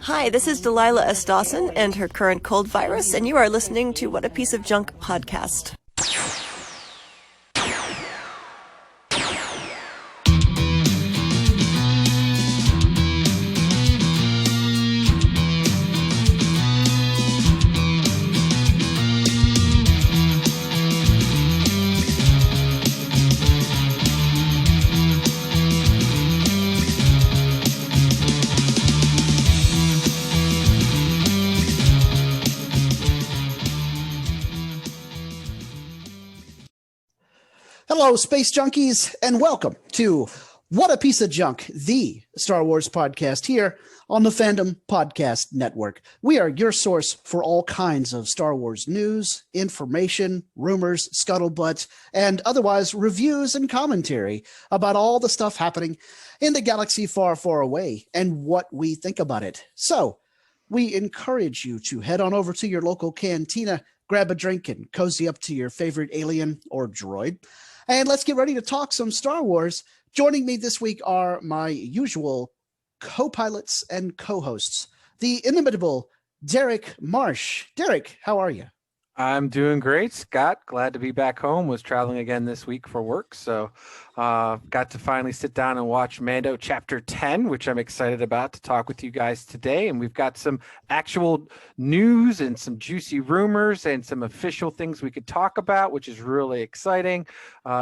Hi, this is Delilah S. Dawson and her current cold virus, and you are listening to What a Piece of Junk podcast. Hello, Space Junkies, and welcome to What a Piece of Junk, the Star Wars podcast here on the Fandom Podcast Network. We are your source for all kinds of Star Wars news, information, rumors, scuttlebutt, and otherwise reviews and commentary about all the stuff happening in the galaxy far, far away and what we think about it. So, we encourage you to head on over to your local cantina, grab a drink, and cozy up to your favorite alien or droid. And let's get ready to talk some Star Wars. Joining me this week are my usual co-pilots and co-hosts, the inimitable Derek Marsh. Derek, how are you? I'm doing great, Scott. Glad to be back home. Was traveling again this week for work, so got to finally sit down and watch Mando Chapter 10, which I'm excited about to talk with you guys today. And we've got some actual news and some juicy rumors and some official things we could talk about, which is really exciting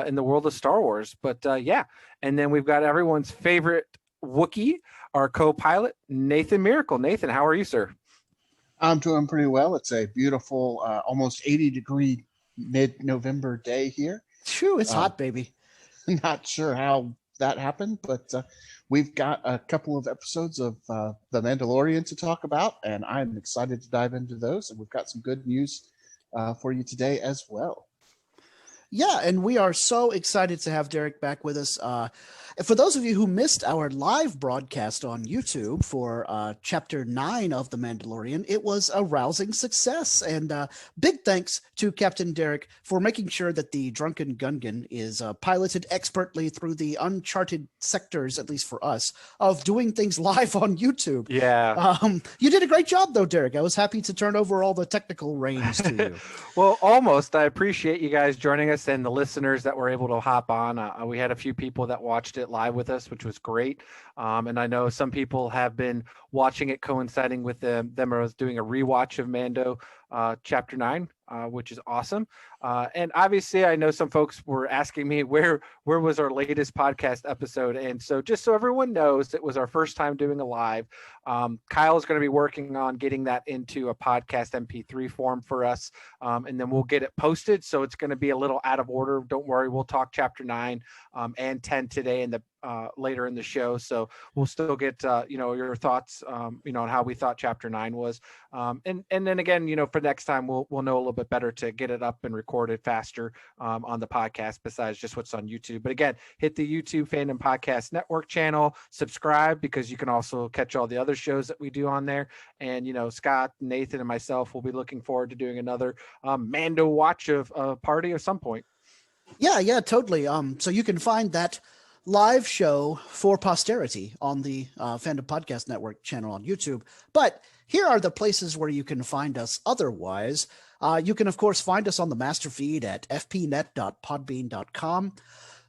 in the world of Star Wars. But yeah, and then we've got everyone's favorite Wookiee, our co-pilot, Nathan Miracle. Nathan, how are you, sir? I'm doing pretty well. It's a beautiful, almost 80-degree mid-November day here. Phew, it's hot, baby. Not sure how that happened, but we've got a couple of episodes of The Mandalorian to talk about, and I'm excited to dive into those. And we've got some good news for you today as well. Yeah, and we are so excited to have Derek back with us. For those of you who missed our live broadcast on YouTube for Chapter 9 of The Mandalorian, it was a rousing success. And big thanks to Captain Derek for making sure that the Drunken Gungan is piloted expertly through the uncharted sectors, at least for us, of doing things live on YouTube. Yeah. You did a great job, though, Derek. I was happy to turn over all the technical reins to you. Well, almost. I appreciate you guys joining us and the listeners that were able to hop on. We had a few people that watched it live with us, which was great. And I know some people have been watching it coinciding with them or doing a rewatch of Mando Chapter 9, which is awesome. And obviously, I know some folks were asking me where was our latest podcast episode. And so just so everyone knows, it was our first time doing a live. Kyle's going to be working on getting that into a podcast MP3 form for us. And then we'll get it posted. So it's going to be a little out of order. Don't worry. We'll talk Chapter 9 and 10 today in the later in the show. So we'll still get, your thoughts, on how we thought Chapter 9 was. And then again, for next time, we'll know a little bit better to get it up and recorded faster on the podcast besides just what's on YouTube. But again, hit the YouTube Fandom Podcast Network channel, subscribe, because you can also catch all the other shows that we do on there. And, Scott, Nathan, and myself will be looking forward to doing another Mando watch of party at some point. Yeah, totally. So you can find that live show for posterity on the Fandom Podcast Network channel on YouTube. But here are the places where you can find us otherwise. You can, of course, find us on the master feed at fpnet.podbean.com.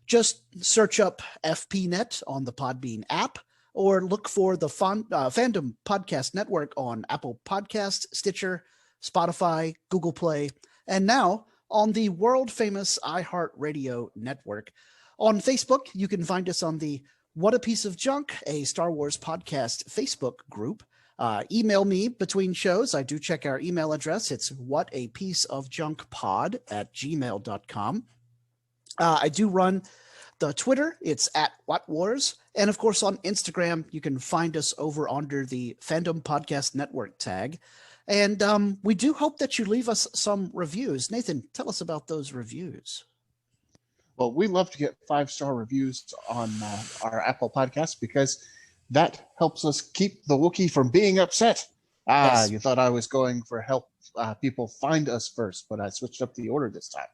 Just search up FPNet on the Podbean app, or look for the Fandom Podcast Network on Apple Podcasts, Stitcher, Spotify, Google Play, and now on the world-famous iHeartRadio network. On Facebook, you can find us on the What a Piece of Junk, a Star Wars podcast Facebook group. Email me between shows. I do check our email address. It's whatapieceofjunkpod@gmail.com. I do run the Twitter. It's @WhatWars. And of course, on Instagram, you can find us over under the Fandom Podcast Network tag. And we do hope that you leave us some reviews. Nathan, tell us about those reviews. Well, we love to get 5-star reviews on our Apple podcast because that helps us keep the Wookiee from being upset. Yes. You thought I was going for help people find us first, but I switched up the order this time.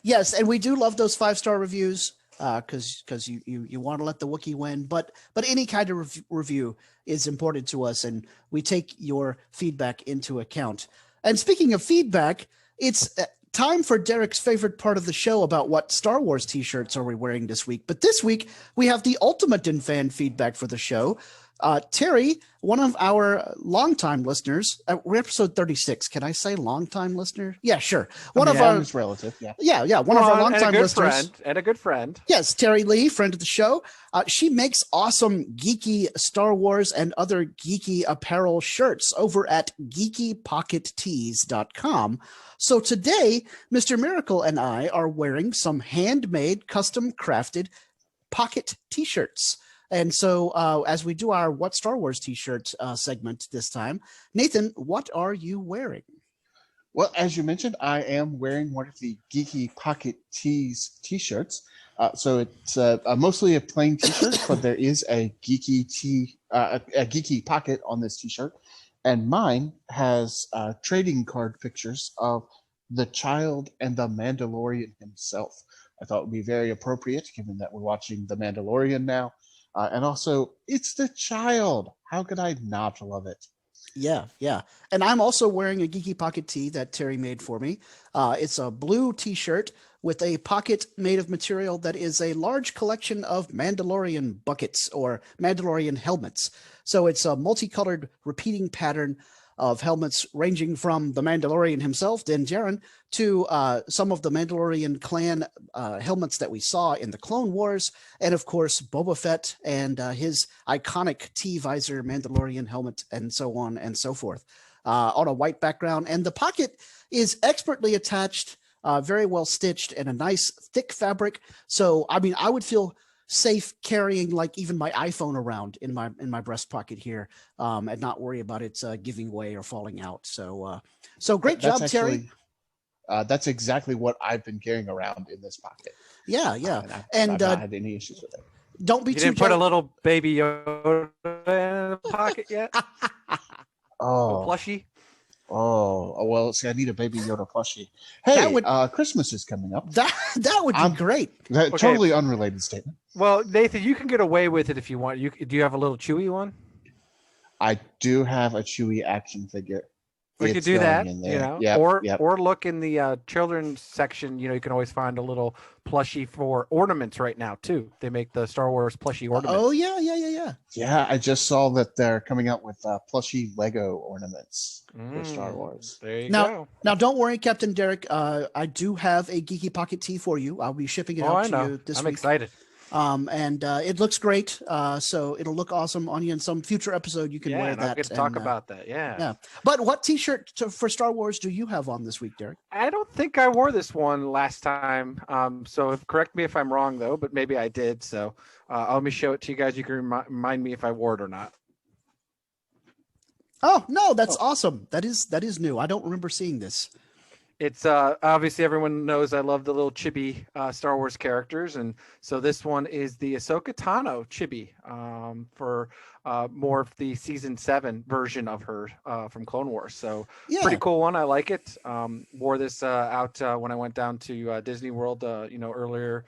Yes, and we do love those 5-star reviews. because you want to let the Wookiee win, but any kind of review is important to us, and we take your feedback into account. And speaking of feedback, it's time for Derek's favorite part of the show about what Star Wars t-shirts are we wearing this week. But this week we have the ultimate in fan feedback for the show. Terry, one of our longtime listeners, we're episode 36. Can I say longtime listener? Yeah, sure. One of our relative. Yeah. Yeah. One of our longtime listeners and a good friend. Yes, Terry Lee, friend of the show. She makes awesome geeky Star Wars and other geeky apparel shirts over at geekypockettees.com. So today, Mr. Miracle and I are wearing some handmade, custom crafted pocket t-shirts. And so as we do our What Star Wars t-shirt segment this time, Nathan, what are you wearing? Well, as you mentioned, I am wearing one of the Geeky Pocket Tees t-shirts. So it's mostly a plain t-shirt, but there is a geeky pocket on this t-shirt. And mine has trading card pictures of the child and the Mandalorian himself. I thought it would be very appropriate, given that we're watching The Mandalorian now. And also, it's the child. How could I not love it? Yeah. And I'm also wearing a Geeky Pocket tee that Terry made for me. It's a blue t-shirt with a pocket made of material that is a large collection of Mandalorian buckets or Mandalorian helmets. So it's a multicolored repeating pattern of helmets ranging from the Mandalorian himself, Din Djarin, to some of the Mandalorian clan helmets that we saw in the Clone Wars, and of course Boba Fett and his iconic T-visor Mandalorian helmet, and so on and so forth, on a white background. And the pocket is expertly attached, very well stitched, and a nice thick fabric. So, I mean, I would feel safe carrying like even my iPhone around in my breast pocket here, and not worry about it giving way or falling out. So great job, Terry. That's exactly what I've been carrying around in this pocket. Yeah. And I've not had any issues with it. Don't be You too didn't put a little baby Yoda in the pocket yet? Oh, plushie. Oh, well, see, I need a Baby Yoda plushie. Hey, Christmas is coming up. That would be great. Okay. Totally unrelated statement. Well, Nathan, you can get away with it if you want. Do you have a little Chewy one? I do have a Chewy action figure. We could do that, or look in the children's section. You can always find a little plushie for ornaments right now too. They make the Star Wars plushie ornaments. Oh yeah. Yeah, I just saw that they're coming out with plushie Lego ornaments for Star Wars. There you go. Now, don't worry, Captain Derek. I do have a Geeky Pocket tee for you. I'll be shipping it out to you this week. I'm excited. And it looks great. So it'll look awesome on you in some future episode. You can wear that. I get to talk about that. Yeah. But what t-shirt for Star Wars do you have on this week, Derek? I don't think I wore this one last time. So correct me if I'm wrong though, but maybe I did. So let me show it to you guys. You can remind me if I wore it or not. Oh no, that's awesome. That is new. I don't remember seeing this. It's obviously everyone knows I love the little chibi Star Wars characters, and so this one is the Ahsoka Tano chibi for more of the season 7 version of her from Clone Wars. So pretty cool one. I like it. Wore this out when I went down to Disney World, earlier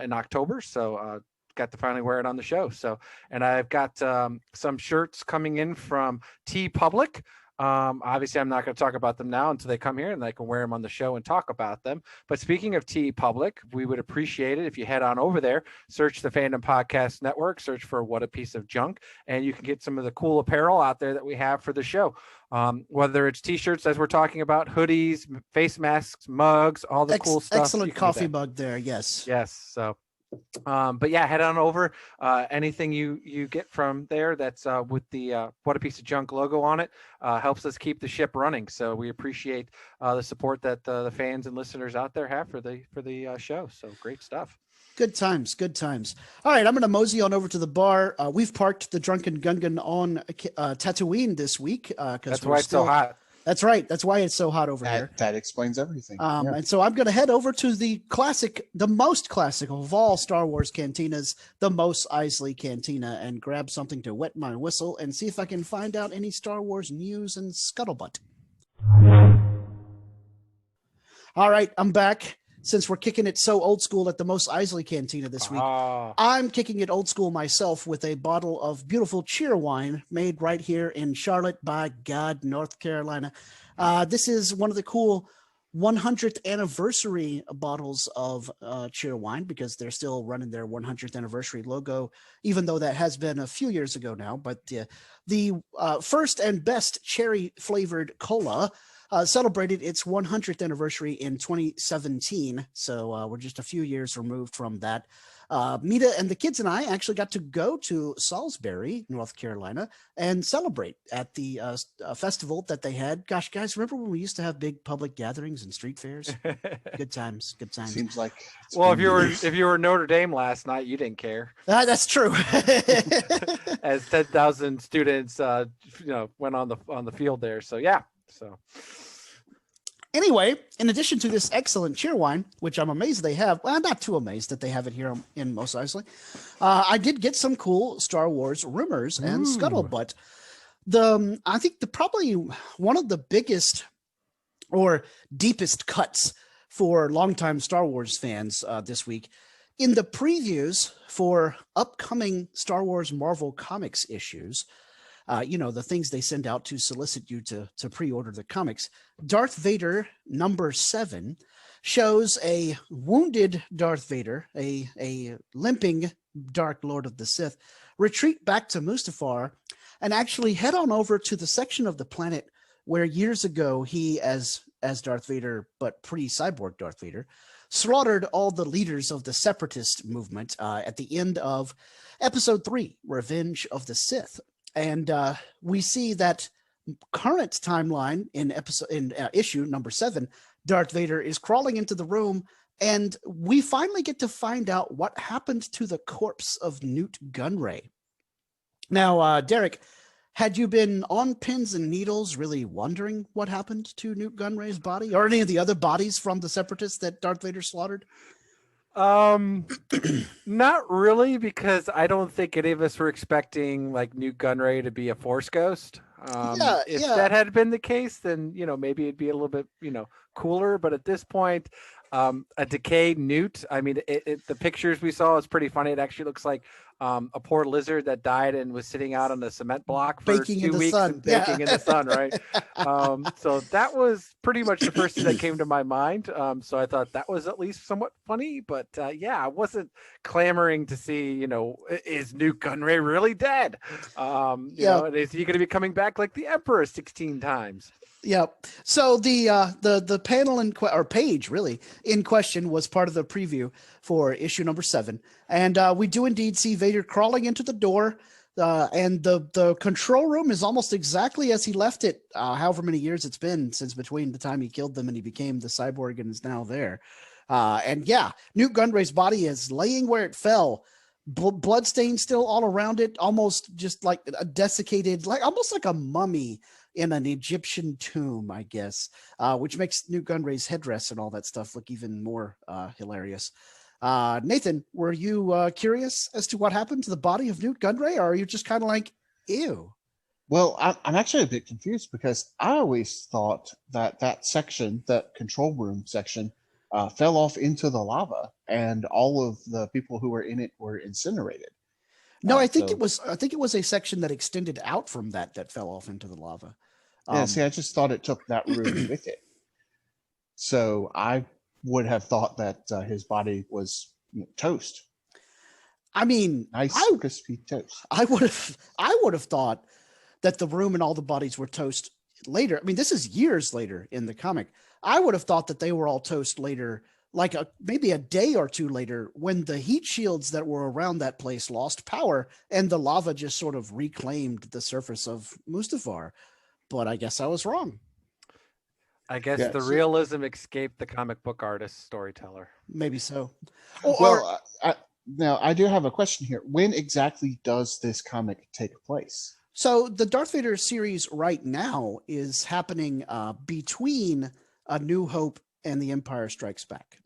in October. So got to finally wear it on the show. So, and I've got some shirts coming in from T Public. Obviously I'm not going to talk about them now until they come here and I can wear them on the show and talk about them. But speaking of T Public, we would appreciate it if you head on over there, search the Fandom Podcast Network, search for What a Piece of Junk, and you can get some of the cool apparel out there that we have for the show. Whether it's t-shirts, as we're talking about, hoodies, face masks, mugs, all the cool stuff. Excellent coffee mug there. Yes. So but yeah, head on over. Anything you get from there that's with the What a Piece of Junk logo on it helps us keep the ship running. So we appreciate the support that the fans and listeners out there have for the show. So great stuff. Good times. All right, I'm going to mosey on over to the bar. We've parked the Drunken Gungan on Tatooine this week because that's why it's so hot. That's right. That's why it's so hot over here. That explains everything. And so I'm going to head over to the most classic of all Star Wars cantinas, the Mos Eisley Cantina, and grab something to wet my whistle and see if I can find out any Star Wars news and scuttlebutt. All right, I'm back. since we're kicking it so old school at the Mos Eisley Cantina this week, I'm kicking it old school myself with a bottle of beautiful cheer wine made right here in Charlotte, by God, North Carolina. This is one of the cool 100th anniversary bottles of cheer wine, because they're still running their 100th anniversary logo, even though that has been a few years ago now. But the first and best cherry flavored cola celebrated its 100th anniversary in 2017. So we're just a few years removed from that. Mita and the kids and I actually got to go to Salisbury, North Carolina, and celebrate at the festival that they had. Gosh, guys, remember when we used to have big public gatherings and street fairs? Good times, good times. Seems like well, if you were Notre Dame last night, you didn't care. That's true. As 10,000 students, went on the field there. So yeah, so. Anyway, in addition to this excellent cheer wine, which I'm amazed they have, well, I'm not too amazed that they have it here in Mos Eisley, I did get some cool Star Wars rumors and scuttlebutt. I think probably one of the biggest or deepest cuts for longtime Star Wars fans this week, in the previews for upcoming Star Wars Marvel Comics issues, the things they send out to solicit you to pre-order the comics, Darth Vader #7 shows a wounded Darth Vader, a limping Dark Lord of the Sith, retreat back to Mustafar and actually head on over to the section of the planet where years ago he, as Darth Vader, but pre-cyborg Darth Vader, slaughtered all the leaders of the separatist movement at the end of Episode 3, Revenge of the Sith. And we see that current timeline in issue #7, Darth Vader is crawling into the room, and we finally get to find out what happened to the corpse of Newt Gunray. Now, Derek, had you been on pins and needles really wondering what happened to Newt Gunray's body, or any of the other bodies from the separatists that Darth Vader slaughtered? Not really, because I don't think any of us were expecting like Newt Gunray to be a Force ghost. If that had been the case, then maybe it'd be a little bit cooler. But at this point, a decayed Newt. I mean, the pictures we saw is pretty funny. It actually looks like a poor lizard that died and was sitting out on a cement block for baking 2 weeks and baking in the sun, right? So that was pretty much the first thing that came to my mind. So I thought that was at least somewhat funny, but I wasn't clamoring to see, is Newt Gunray really dead? And is he going to be coming back like the Emperor 16 times? Yep. So the panel or page really in question was part of the preview for issue #7, and we do indeed see Vader crawling into the door, and the control room is almost exactly as he left it. However many years it's been since between the time he killed them and he became the cyborg and is now there. Newt Gunray's body is laying where it fell. Blood stains still all around it, almost just like a desiccated, almost like a mummy in an Egyptian tomb, I guess, which makes Newt Gunray's headdress and all that stuff look even more hilarious. Nathan, were you curious as to what happened to the body of Newt Gunray, or are you just kind of like, ew? Well, I'm actually a bit confused, because I always thought that section, that control room section, fell off into the lava, and all of the people who were in it were incinerated. No, I think it was a section that extended out from that fell off into the lava. I just thought it took that room with it. So I would have thought that his body was toast. I mean, nice crispy toast. I would have thought that the room and all the bodies were toast later. I mean, this is years later in the comic. I would have thought that they were all toast later, like maybe a day or two later, when the heat shields that were around that place lost power and the lava just sort of reclaimed the surface of Mustafar. But I guess I was wrong. I guess the realism escaped the comic book artist storyteller. Maybe so. Now, I do have a question here. When exactly does this comic take place? So the Darth Vader series right now is happening between A New Hope and The Empire Strikes Back.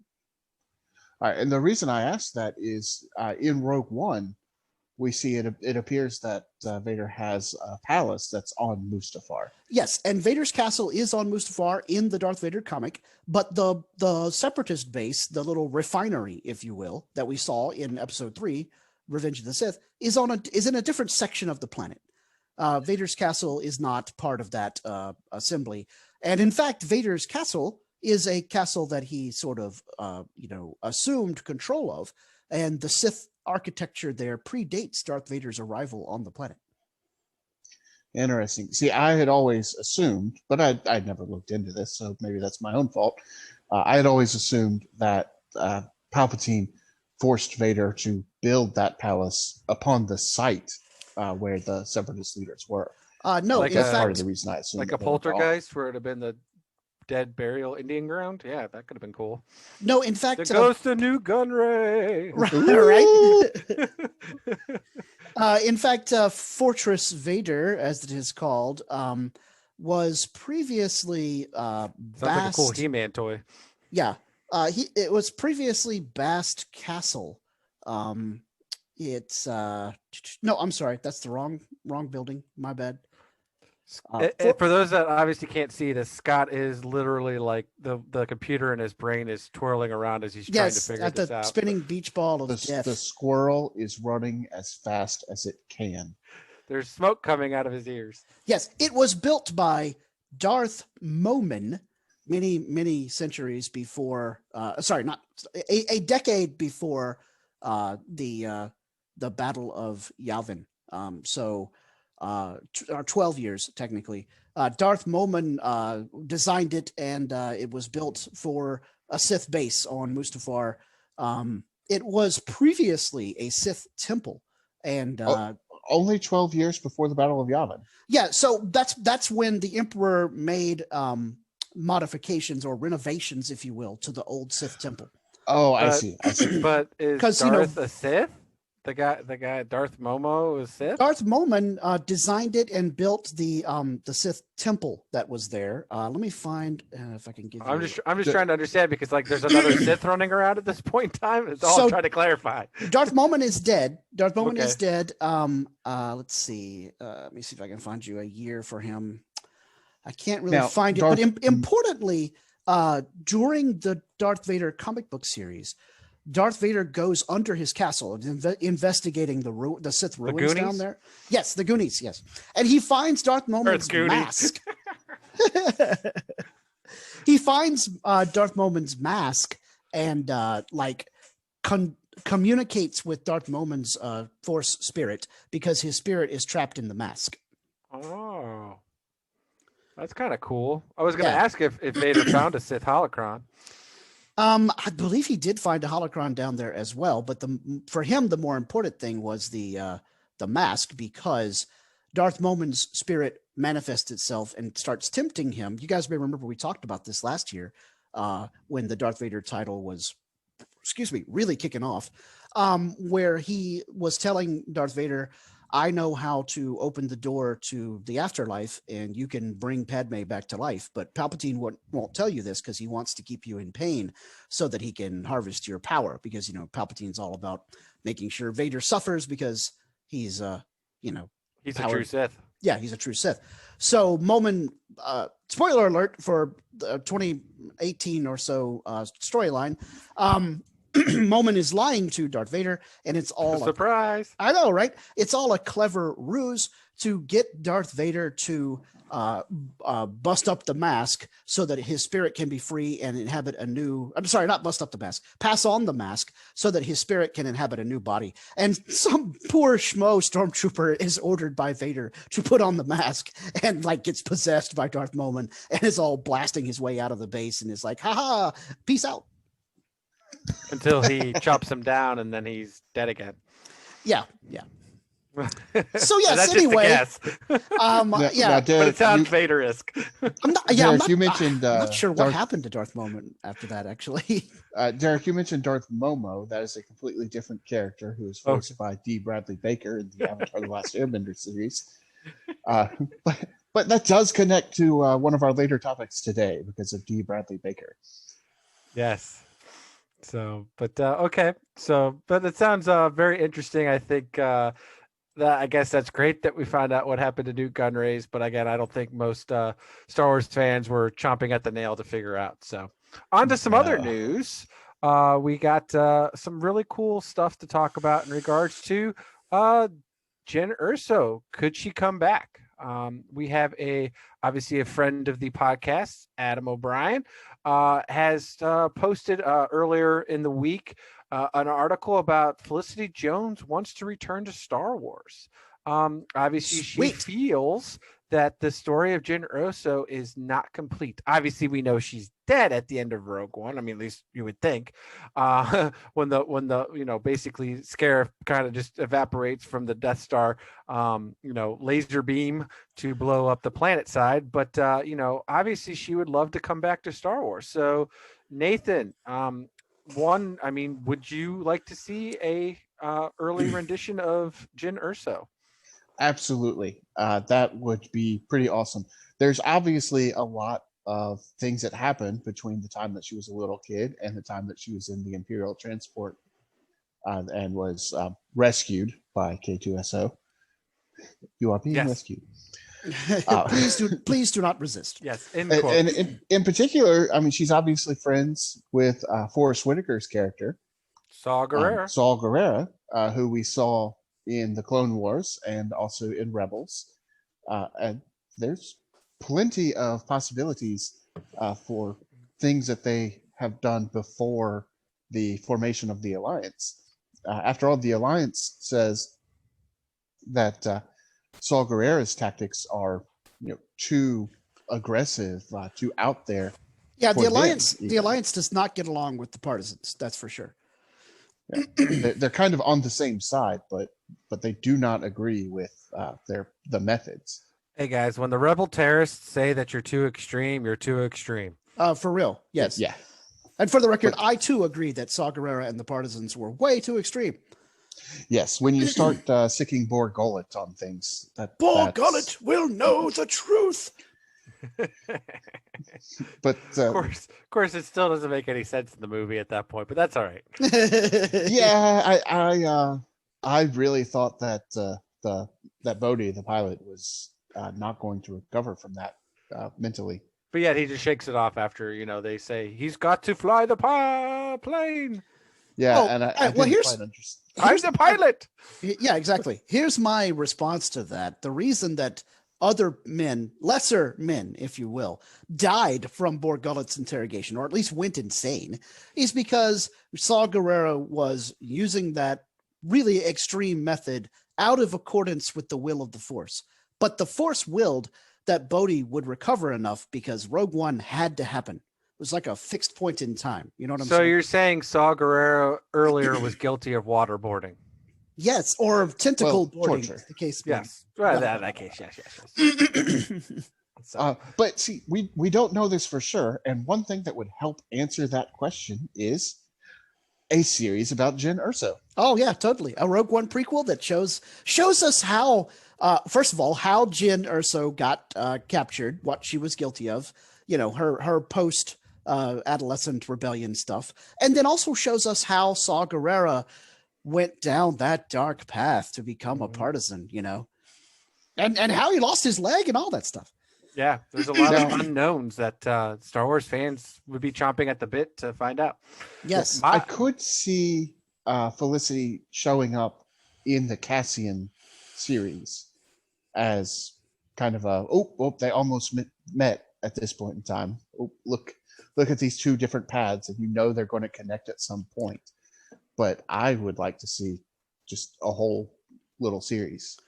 All right, and the reason I asked that is in Rogue One, we see it appears that Vader has a palace that's on Mustafar. Yes, and Vader's castle is on Mustafar in the Darth Vader comic, but the Separatist base, the little refinery, if you will, that we saw in Episode 3, Revenge of the Sith, is in a different section of the planet. Vader's castle is not part of that assembly, and in fact, Vader's castle is a castle that he sort of assumed control of, and the Sith architecture there predates Darth Vader's arrival on the planet. Interesting. See, I had always assumed, but I'd never looked into this, so maybe that's my own fault. I had always assumed that Palpatine forced Vader to build that palace upon the site where the Separatist leaders were. No, Like in That's fact, part of the reason I assumed. Like a that they were gone. poltergeist where it had been the dead burial Indian ground. Yeah, that could have been cool. no, in fact, The ghost of New Gunray. right. In fact, Fortress Vader, as it is called, was previously Sounds like a cool Bast. He-Man toy. Yeah, it was previously Bast Castle. It's no, I'm sorry, that's the wrong building. My bad. For those that obviously can't see this, Scott is literally like the computer in his brain is twirling around as he's trying to Yes, figure at this the out. spinning beach ball of death. The squirrel is running as fast as it can. There's smoke coming out of his ears. Yes, it was built by Darth Momin many centuries before. Sorry, not a decade before the Battle of Yavin. 12 years technically. Darth Momin designed it, and it was built for a Sith base on Mustafar. It was previously a Sith temple, and Only 12 years before the Battle of Yavin. yeah, so that's when the Emperor made modifications or renovations, if you will, to the old Sith temple. Oh, I see. But is 'Cause, Darth a Sith? The guy Darth Momo is Sith? Darth Momin designed it and built the Sith temple that was there. Let me find if I can give you. I'm just trying to understand because like there's another Sith running around at this point in time. It's all I'm trying to clarify. Darth Momin is dead. Darth Momin Okay. is dead. Let's see. Let me see if I can find you a year for him. I can't really Now, find Darth- it, but importantly, during the Darth Vader comic book series, Darth Vader goes under his castle, investigating the Sith ruins down Goonies? there. Yes, the Goonies. Yes, and he finds Darth Momin's Goonies. mask. He finds Darth Momin's mask and communicates with Darth Momin's Force spirit because his spirit is trapped in the mask. Oh, that's kind of cool. I was going to Yeah. ask if Vader found a Sith holocron. I believe he did find a holocron down there as well, but for him the more important thing was the mask, because Darth Momin's spirit manifests itself and starts tempting him. You guys may remember we talked about this last year when the Darth Vader title was, really kicking off, where he was telling Darth Vader, I know how to open the door to the afterlife and you can bring Padme back to life. But Palpatine won't tell you this because he wants to keep you in pain so that he can harvest your power, because, Palpatine's all about making sure Vader suffers because he's, He's a Power- true Sith. yeah, he's a true Sith. So Momin, spoiler alert for the 2018 or so storyline, Momin is lying to Darth Vader, and it's all Surprise. I know, right? It's all a clever ruse to get Darth Vader to bust up the mask so that his spirit can be free and inhabit a new. I'm sorry, not bust up the mask. Pass on the mask so that his spirit can inhabit a new body. And some poor schmo stormtrooper is ordered by Vader to put on the mask and gets possessed by Darth Momin and is all blasting his way out of the base and is like, "Ha, peace out." Until he chops him down and then he's dead again. Yeah. So yes, That's anyway, just a guess. yeah. Now, But Derek, it sounds Vader-esque. I'm not. Yeah, Derek, I'm not, you mentioned I'm not sure what Darth, happened to Darth Momin after that. Actually, Derek, you mentioned Darth Momo. That is a completely different character who is voiced by D. Bradley Baker in the Avatar: The Last Airbender series. But that does connect to one of our later topics today because of D. Bradley Baker. Yes. So, but okay. So, but it sounds very interesting. I think that I guess that's great that we found out what happened to Newt Gunray's. But again, I don't think most Star Wars fans were chomping at the nail to figure out. So, on to some other No. news. We got some really cool stuff to talk about in regards to Jen Urso. Could she come back? We have obviously a friend of the podcast, Adam O'Brien, has posted earlier in the week an article about Felicity Jones wants to return to Star Wars. Obviously, Sweet. she feels that the story of Jyn Erso is not complete. Obviously, we know she's dead at the end of Rogue One. I mean, at least you would think. When the basically Scarif kind of just evaporates from the Death Star, laser beam to blow up the planet side. But obviously, she would love to come back to Star Wars. So, Nathan, would you like to see a early rendition of Jyn Erso? Absolutely. That would be pretty awesome. There's obviously a lot of things that happened between the time that she was a little kid and the time that she was in the Imperial transport and was rescued by K2SO. You are being rescued. Please do not resist. Yes. And in particular, I mean, she's obviously friends with Forrest Whitaker's character, Saw Gerrera. Saul Gerrera, who we saw in the Clone Wars and also in Rebels. And there's plenty of possibilities for things that they have done before the formation of the Alliance. After all, the Alliance says that Saul Gerrera's tactics are too aggressive, too out there. Yeah, the Alliance does not get along with the partisans, that's for sure. Yeah. They're kind of on the same side, but they do not agree with the methods. Hey guys, when the rebel terrorists say that you're too extreme, you're too extreme. For real, yes. Yeah. And for the record, I too agree that Saw Gerrera and the partisans were way too extreme. Yes, when you start sicking Bor Gullet on things, Bor Gullet will know the truth. But of course, it still doesn't make any sense in the movie at that point. But that's all right. Yeah, I really thought that that Bodhi, the pilot, was not going to recover from that mentally. But yet he just shakes it off after they say he's got to fly the plane. Yeah, and I didn't quite understand. I'm the pilot. Yeah, exactly. Here's my response to that. The reason that other men, lesser men, if you will, died from Bor Gullet's interrogation, or at least went insane, is because Saw Gerrera was using that really extreme method out of accordance with the will of the Force. But the Force willed that Bodhi would recover enough because Rogue One had to happen. It was like a fixed point in time. You know what I'm saying? So you're saying Saw Gerrera earlier was guilty of waterboarding? Yes, or tentacle boarding, torture. the case. Yes, right. That case, yes. But see, we don't know this for sure, and one thing that would help answer that question is a series about Jyn Erso. Oh yeah, totally. A Rogue One prequel that shows us how, first of all, how Jyn Erso got captured, what she was guilty of, her post adolescent rebellion stuff, and then also shows us how Saw Gerrera went down that dark path to become a partisan, and how he lost his leg and all that stuff. Yeah, there's a lot of unknowns that Star Wars fans would be chomping at the bit to find out. Yes. I could see Felicity showing up in the Cassian series as kind of they almost met at this point in time. Oh, look at these two different paths, and they're going to connect at some point. But I would like to see just a whole little series.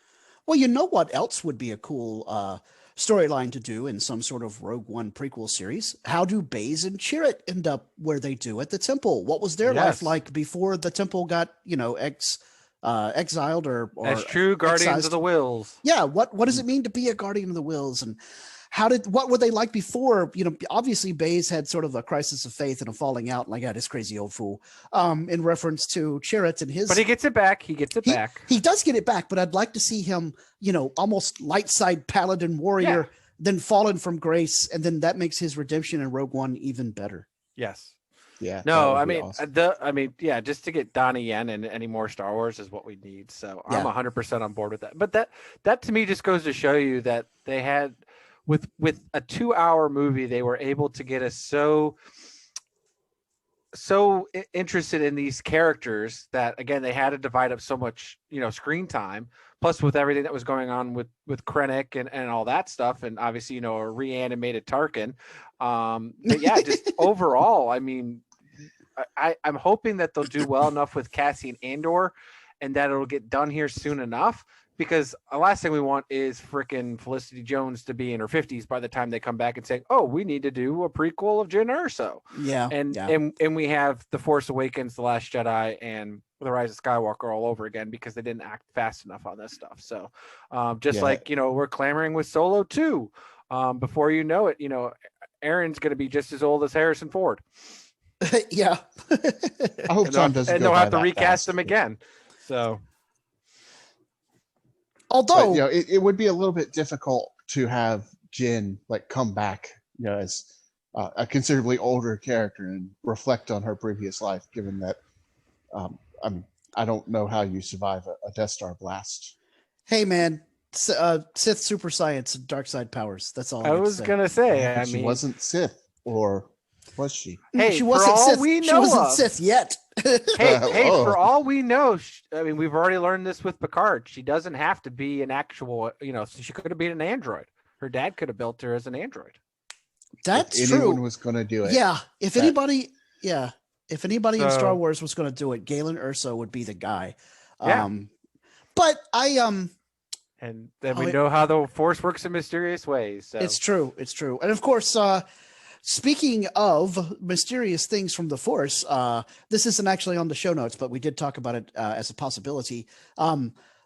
Well, you know what else would be a cool storyline to do in some sort of Rogue One prequel series? How do Baze and Chirrut end up where they do at the temple? What was their life like before the temple got, exiled or as true guardians excised? of the Wills? Yeah. What does it mean to be a guardian of the Wills? And what were they like before? Obviously Baze had sort of a crisis of faith and a falling out, like, this crazy old fool, in reference to Chirrut and his. But he gets it back. He back. He does get it back, but I'd like to see him, almost light side paladin warrior, then fallen from grace, and then that makes his redemption in Rogue One even better. Yes. Yeah. that No, would I be mean awesome. yeah, just to get Donnie Yen and any more Star Wars is what we need. So I'm Yeah. 100% on board with that. But that to me just goes to show you that they had with a 2-hour movie, they were able to get us so interested in these characters that again they had to divide up so much screen time, plus with everything that was going on with Krennic and all that stuff, and obviously a reanimated Tarkin. But yeah, just overall, I mean, I'm hoping that they'll do well enough with Cassian Andor and that it'll get done here soon enough, because the last thing we want is frickin' Felicity Jones to be in her 50s by the time they come back and say, oh, we need to do a prequel of Jyn Erso. Yeah. And Yeah. and we have The Force Awakens, The Last Jedi, and The Rise of Skywalker all over again because they didn't act fast enough on this stuff. So just Yeah. like, we're clamoring with Solo 2. Before you know it, Aaron's going to be just as old as Harrison Ford. Yeah. I hope John doesn't And go they'll by have to that recast fast. him again. So, But Although it would be a little bit difficult to have Jin like come back, as a considerably older character and reflect on her previous life, given that I mean, I don't know how you survive a Death Star blast. hey man, Sith super science and dark side powers. That's all I, I got was to say. going to say, But I she mean, wasn't Sith, or was she? hey, she for wasn't all Sith. we She know wasn't of, Sith yet. hey, Oh. for all we know, I mean, we've already learned this with Picard. She doesn't have to be an actual, she could have been an android. Her dad could have built her as an android. That's if true. anyone was going to do it, Yeah. If that- anybody, if anybody in Star So- Wars was going to do it, Galen Erso would be the guy. Yeah. But I And then Oh, we it- know how the Force works in mysterious ways. So It's true. It's true. And of course, speaking of mysterious things from the Force, this isn't actually on the show notes, but we did talk about it as a possibility.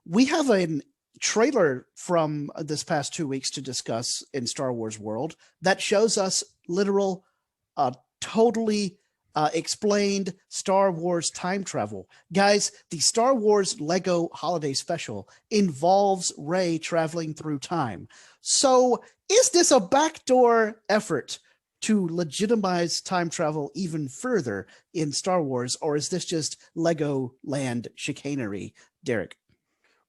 We have a trailer from this past 2 weeks to discuss in Star Wars World that shows us literal, totally explained Star Wars time travel. Guys, the Star Wars Lego Holiday Special involves Rey traveling through time. So is this a backdoor effort to legitimize time travel even further in Star Wars, or is this just Lego Land chicanery, Derek?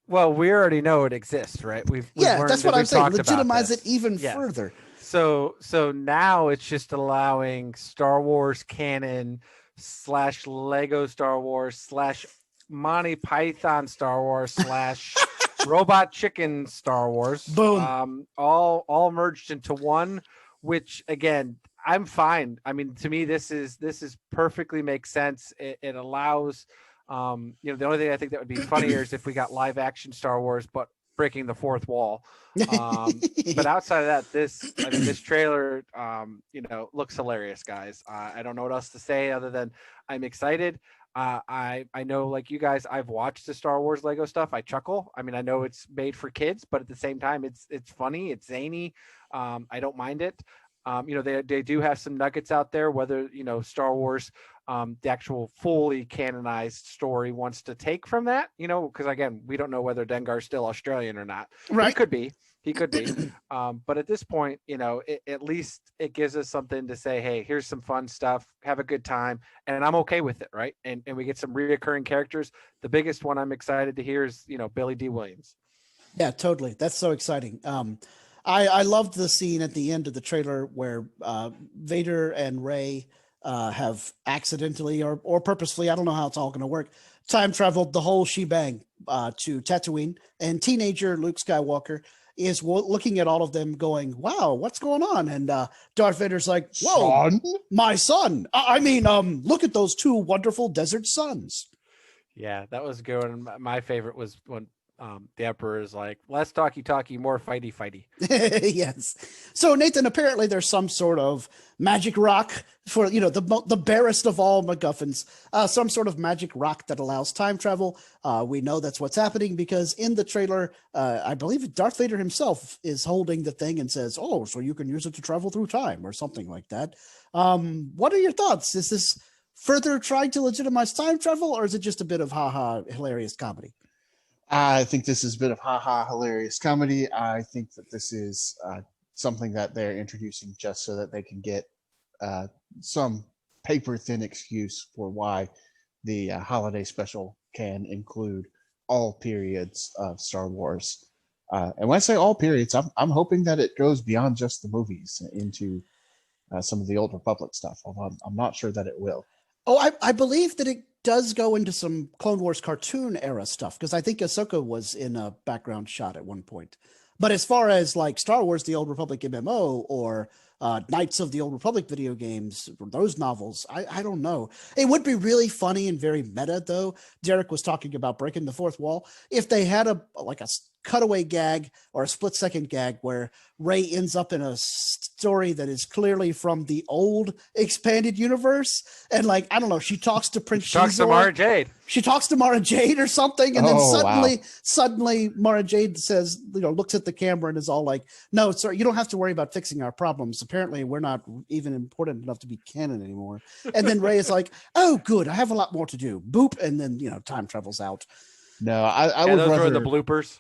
well, we already know it exists, right? We've learned that's that what I'm we've saying. talked about Legitimize this. it even Yes. further. So now it's just allowing Star Wars canon / Lego Star Wars / Monty Python Star Wars / Robot Chicken Star Wars. Boom. All merged into one, which again, I'm fine. I mean, to me, this is perfectly makes sense. It allows, the only thing I think that would be funnier is if we got live action Star Wars, but breaking the fourth wall. But outside of that, this trailer, looks hilarious, guys. I don't know what else to say other than I'm excited. I know, like you guys, I've watched the Star Wars Lego stuff. I chuckle. I mean, I know it's made for kids, but at the same time, it's funny. It's zany. I don't mind it. They do have some nuggets out there, whether, Star Wars, the actual fully canonized story wants to take from that, because again, we don't know whether Dengar's still Australian or not. Right. He could be. But at this point, at least it gives us something to say, hey, here's some fun stuff, have a good time. And I'm okay with it. Right. And we get some reoccurring characters. The biggest one I'm excited to hear is, Billy D. Williams. Yeah, totally. That's so exciting. I loved the scene at the end of the trailer where Vader and Rey have accidentally or purposefully, I don't know how it's all going to work, time traveled the whole shebang to Tatooine, and teenager Luke Skywalker is looking at all of them going, wow, what's going on? And Darth Vader's like, whoa, Son? my son. I mean, look at those two wonderful desert suns. Yeah, that was good. And my favorite was when the Emperor is like, less talky, more fighty. Yes. So Nathan, apparently there's some sort of magic rock for, the barest of all MacGuffins, some sort of magic rock that allows time travel. We know that's what's happening because in the trailer, I believe Darth Vader himself is holding the thing and says, oh, so you can use it to travel through time or something like that. What are your thoughts? Is this further trying to legitimize time travel, or is it just a bit of hilarious comedy? I think this is a bit of hilarious comedy. I think that this is something that they're introducing just so that they can get some paper thin excuse for why the holiday special can include all periods of Star Wars. And when I say all periods, I'm hoping that it goes beyond just the movies into some of the Old Republic stuff. Although I'm not sure that it will. Oh, I believe that it does go into some Clone Wars cartoon era stuff, because I think Ahsoka was in a background shot at one point. But as far as like Star Wars, the Old Republic MMO, or Knights of the Old Republic video games, those novels, I don't know. It would be really funny and very meta, though. Derek was talking about breaking the fourth wall. If they had a cutaway gag or a split-second gag where Rey ends up in a story that is clearly from the old expanded universe, and like, I don't know, she talks to Prince Talks to Mara Jade. She talks to Mara Jade or something, and then suddenly Mara Jade says, looks at the camera and is all like, "No, sir, you don't have to worry about fixing our problems. Apparently, we're not even important enough to be canon anymore." And then Rey is like, "Oh, good, I have a lot more to do." Boop, and then time travels out. No, I would those rather were the bloopers.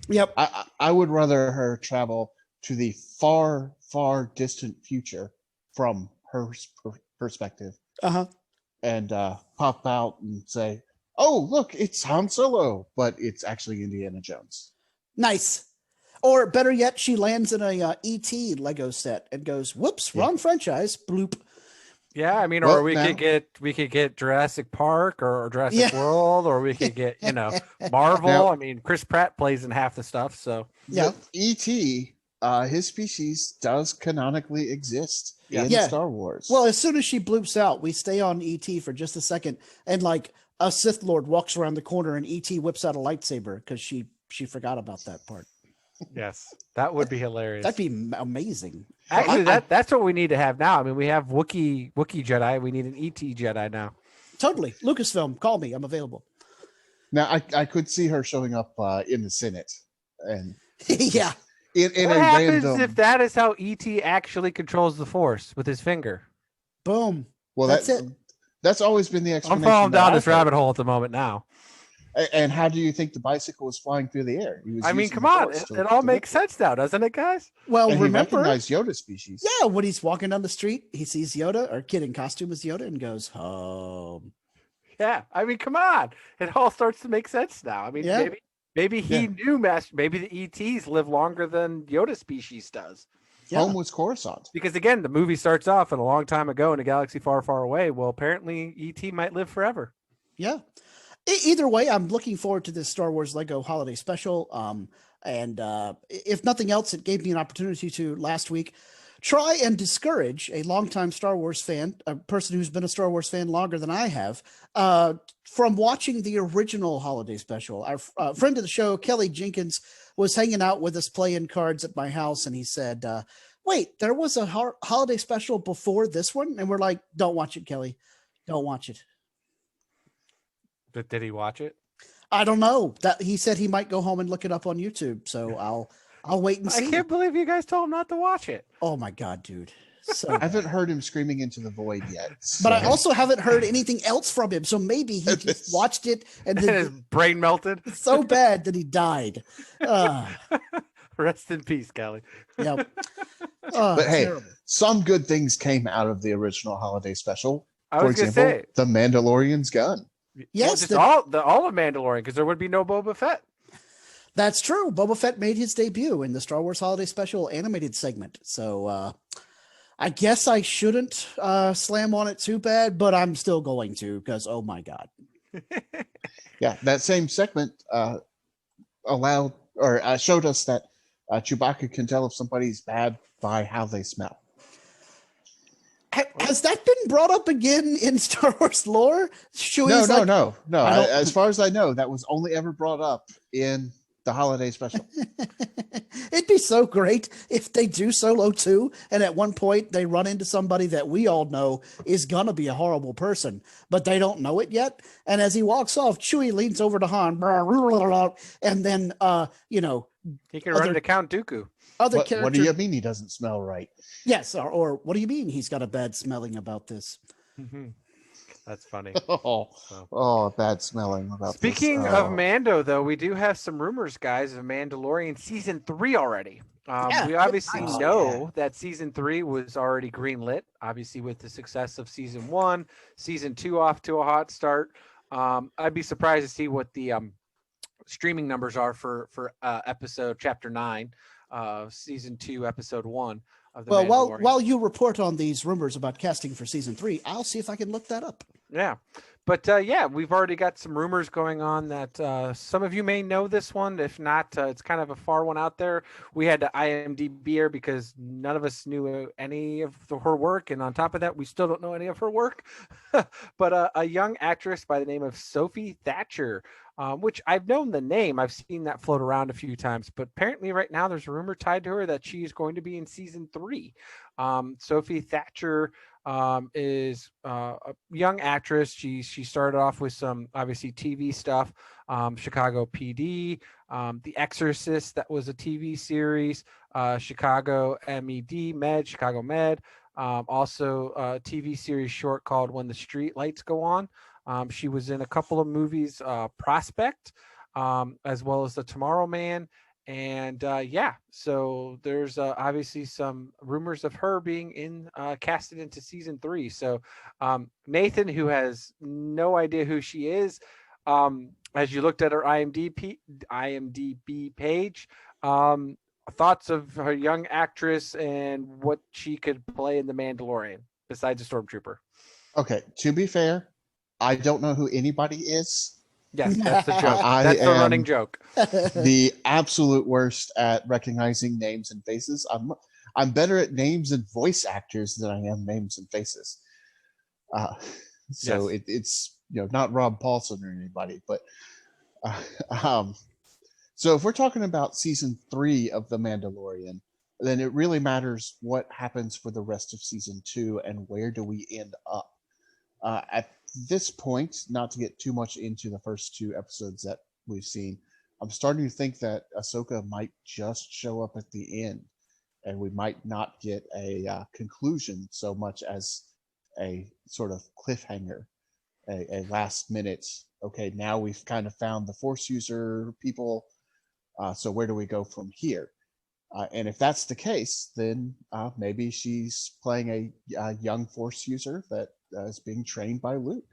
Yep. I would rather her travel to the far, far distant future from her perspective. And pop out and say, "Oh, look, it's Han Solo," but it's actually Indiana Jones. Nice. Or better yet, she lands in a E.T. Lego set and goes, "Whoops, wrong franchise." Bloop. Yeah, I mean, or we could get Jurassic Park or Jurassic World, or we could get Marvel. Now, I mean, Chris Pratt plays in half the stuff, so yeah. E.T. His species does canonically exist in Star Wars. Well, as soon as she bloops out, we stay on E.T. for just a second, and like a Sith Lord walks around the corner, and E.T. whips out a lightsaber because she forgot about that part. yes, that would be hilarious. That'd be amazing. Actually, that's what we need to have now. I mean, we have Wookiee Jedi. We need an ET Jedi now. Totally. Lucasfilm, call me. I'm available. Now, I could see her showing up in the Senate. And yeah. What happens if that is how ET actually controls the Force with his finger? Boom. Well, that's it. That's always been the explanation. I'm falling down this rabbit hole at the moment now. And how do you think the bicycle was flying through the air? I mean, come on. It all makes sense now, doesn't it, guys? Well, and remember, he recognized Yoda species. Yeah, when he's walking down the street, he sees Yoda, or kid in costume as Yoda, and goes, "Home." Yeah, I mean, come on. It all starts to make sense now. I mean, maybe he knew maybe the ETs live longer than Yoda species does. Yeah. Home was Coruscant. Because again, the movie starts off in a long time ago in a galaxy far, far away. Well, apparently ET might live forever. Yeah. Either way, I'm looking forward to this Star Wars Lego holiday special. And if nothing else, it gave me an opportunity to last week try and discourage a longtime Star Wars fan, a person who's been a Star Wars fan longer than I have, from watching the original holiday special. Our friend of the show, Kelly Jenkins, was hanging out with us playing cards at my house, and he said, "Wait, there was a holiday special before this one?" And we're like, "Don't watch it, Kelly. Don't watch it." But did he watch it? I don't know. That he said he might go home and look it up on YouTube. So I'll wait and see. I can't believe you guys told him not to watch it. Oh my God, dude. So I haven't heard him screaming into the void yet. So. But I also haven't heard anything else from him. So maybe he just watched it and then his brain melted so bad that he died. Rest in peace, Kelly. Yep. But hey, some good things came out of the original holiday special. For example, the Mandalorian's gun. Yes, all of Mandalorian, because there would be no Boba Fett. That's true. Boba Fett made his debut in the Star Wars Holiday Special animated segment. So I guess I shouldn't slam on it too bad, but I'm still going to, because oh my God. Yeah, that same segment showed us that Chewbacca can tell if somebody's bad by how they smell. Has that been brought up again in Star Wars lore? No. As far as I know, that was only ever brought up in the holiday special. It'd be so great if they do Solo 2, and at one point they run into somebody that we all know is gonna be a horrible person, but they don't know it yet. And as he walks off, Chewie leans over to Han, and then he can run into Count Dooku. What do you mean he doesn't smell right? Yes, or what do you mean he's got a bad smelling about this? Mm-hmm. That's funny. Bad smelling about Speaking this. of Mando, though, we do have some rumors, guys, of Mandalorian season 3 already. We obviously know that season 3 was already greenlit, obviously with the success of season 1, season 2 off to a hot start. I'd be surprised to see what the streaming numbers are for episode chapter 9, season 2, episode 1 of the Mandalorian. While you report on these rumors about casting for season 3, I'll see if I can look that up. Yeah. But we've already got some rumors going on that some of you may know this one. If not, it's kind of a far one out there. We had to IMDb her because none of us knew any of her work. And on top of that, we still don't know any of her work. But a young actress by the name of Sophie Thatcher, which I've known the name. I've seen that float around a few times. But apparently right now there's a rumor tied to her that she's going to be in season 3. Sophie Thatcher is a young actress. She started off with some obviously TV stuff, Chicago PD, The Exorcist, that was a TV series, Chicago Chicago Med, also a TV series short called When the Street Lights Go On. She was in a couple of movies, Prospect, as well as The Tomorrow Man. And so there's obviously some rumors of her being casted into season 3. So Nathan, who has no idea who she is, as you looked at her IMDb page, thoughts of her young actress and what she could play in The Mandalorian besides a stormtrooper. Okay, to be fair, I don't know who anybody is. Yes, that's the joke. That's the running joke. The absolute worst at recognizing names and faces. I'm better at names and voice actors than I am names and faces. It's not Rob Paulson or anybody, but so if we're talking about season 3 of The Mandalorian, then it really matters what happens for the rest of season 2 and where do we end up. At this point, not to get too much into the first 2 episodes that we've seen, I'm starting to think that Ahsoka might just show up at the end, and we might not get a conclusion so much as a sort of cliffhanger, a last minute. Okay, now we've kind of found the Force user people, so where do we go from here? And if that's the case, then maybe she's playing a young Force user that is being trained by Luke.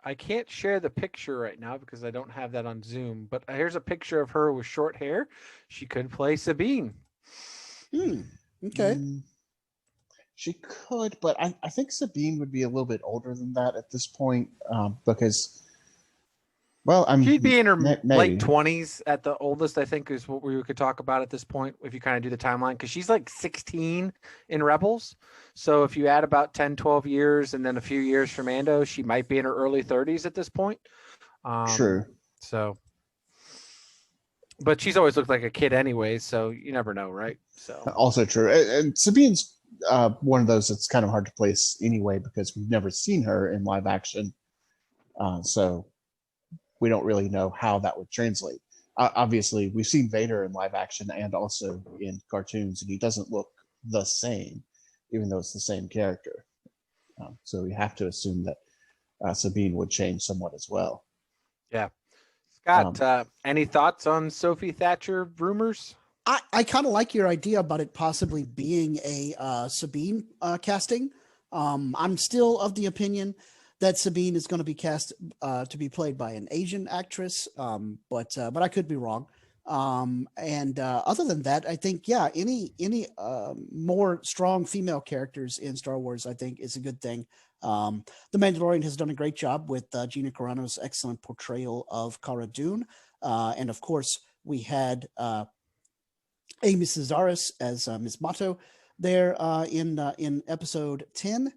I can't share the picture right now because I don't have that on Zoom, but here's a picture of her with short hair. She could play Sabine. Okay. She could, but I think Sabine would be a little bit older than that at this point, because, well, I mean, she'd be in her late 20s at the oldest, I think, is what we could talk about at this point, if you kind of do the timeline, because she's like 16 in Rebels. So if you add about 10, 12 years and then a few years for Mando, she might be in her early 30s at this point. True. So, but she's always looked like a kid anyway, so you never know, right? So also true. And Sabine's one of those that's kind of hard to place anyway, because we've never seen her in live action. So we don't really know how that would translate. Obviously, we've seen Vader in live action and also in cartoons, and he doesn't look the same, even though it's the same character. So we have to assume that Sabine would change somewhat as well. Yeah. Scott, any thoughts on Sophie Thatcher rumors? I kind of like your idea about it possibly being a Sabine casting. I'm still of the opinion that Sabine is going to be cast to be played by an Asian actress, but I could be wrong. And other than that, I think any more strong female characters in Star Wars, I think, is a good thing. The Mandalorian has done a great job with Gina Carano's excellent portrayal of Cara Dune, and of course we had Amy Cesaris as Miss Mato there in episode 10.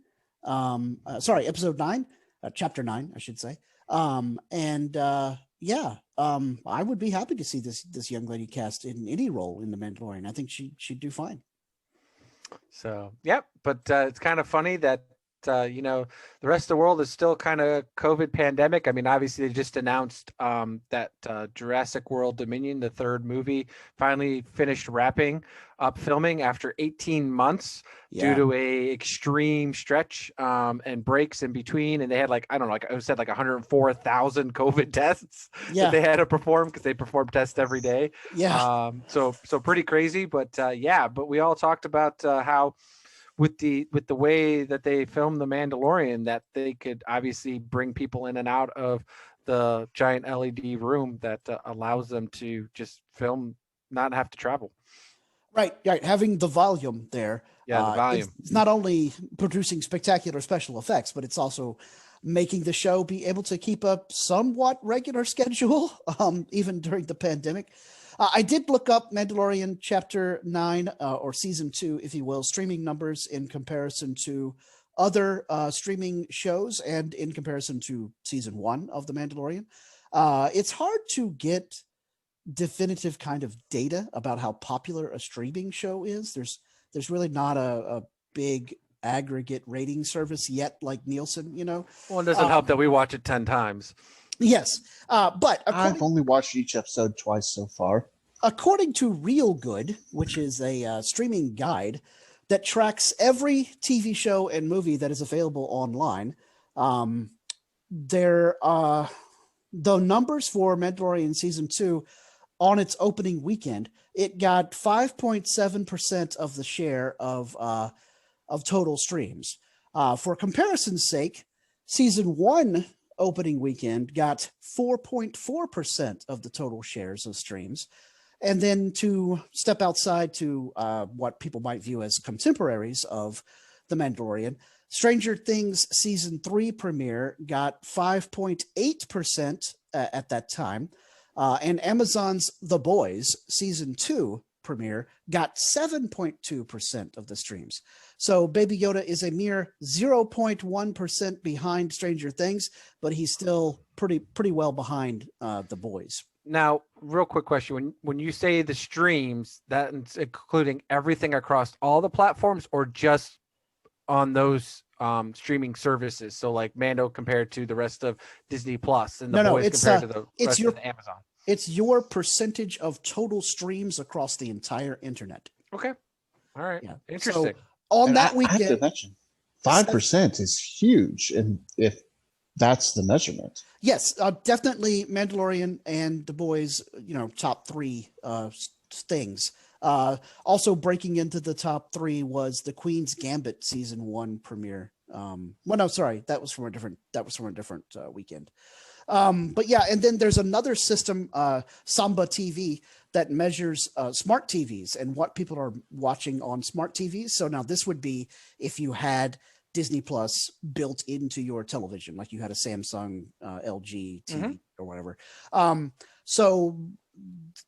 Episode 9, chapter 9, I should say. I would be happy to see this young lady cast in any role in The Mandalorian. I think she'd do fine. So, yep. But it's kind of funny that the rest of the world is still kind of COVID pandemic. I mean, obviously they just announced that Jurassic World Dominion, the third movie, finally finished wrapping up filming after 18 months due to a extreme stretch and breaks in between. And they had like 104,000 COVID tests that they had to perform because they perform tests every day. Yeah. So pretty crazy, but but we all talked about how with the way that they filmed The Mandalorian, that they could obviously bring people in and out of the giant LED room that allows them to just film, not have to travel. Right. Having the volume there. Yeah, the volume. It's not only producing spectacular special effects, but it's also making the show be able to keep a somewhat regular schedule, even during the pandemic. I did look up Mandalorian Chapter 9, or Season 2, if you will, streaming numbers in comparison to other streaming shows and in comparison to Season 1 of The Mandalorian. It's hard to get definitive kind of data about how popular a streaming show is. There's really not a big aggregate rating service yet, like Nielsen, Well, it doesn't help that we watch it 10 times. Yes. But I've only watched each episode twice so far. According to Real Good, which is a streaming guide that tracks every TV show and movie that is available online, the numbers for Mandalorian Season 2 on its opening weekend, it got 5.7% of the share of total streams. For comparison's sake, Season 1 opening weekend got 4.4% of the total shares of streams. And then to step outside to what people might view as contemporaries of The Mandalorian, Stranger Things Season 3 premiere got 5.8% at that time. And Amazon's The Boys Season 2 premiere got 7.2% of the streams. So Baby Yoda is a mere 0.1% behind Stranger Things, but he's still pretty well behind The Boys. Now, real quick question. When you say the streams, that's including everything across all the platforms or just on those streaming services? So like Mando compared to the rest of Disney Plus and the Boys compared to the rest of Amazon. It's your percentage of total streams across the entire internet. Okay. All right. Yeah. Interesting. So on And that I weekend, have to mention, 5% is huge, and if that's the measurement. Yes, definitely Mandalorian and The Boys, top three things. Also breaking into the top three was the Queen's Gambit Season 1 premiere. That was from a different weekend. But yeah, and then there's another system, Samba TV, that measures smart TVs and what people are watching on smart TVs. So now this would be if you had Disney Plus built into your television, like you had a Samsung LG TV or whatever. So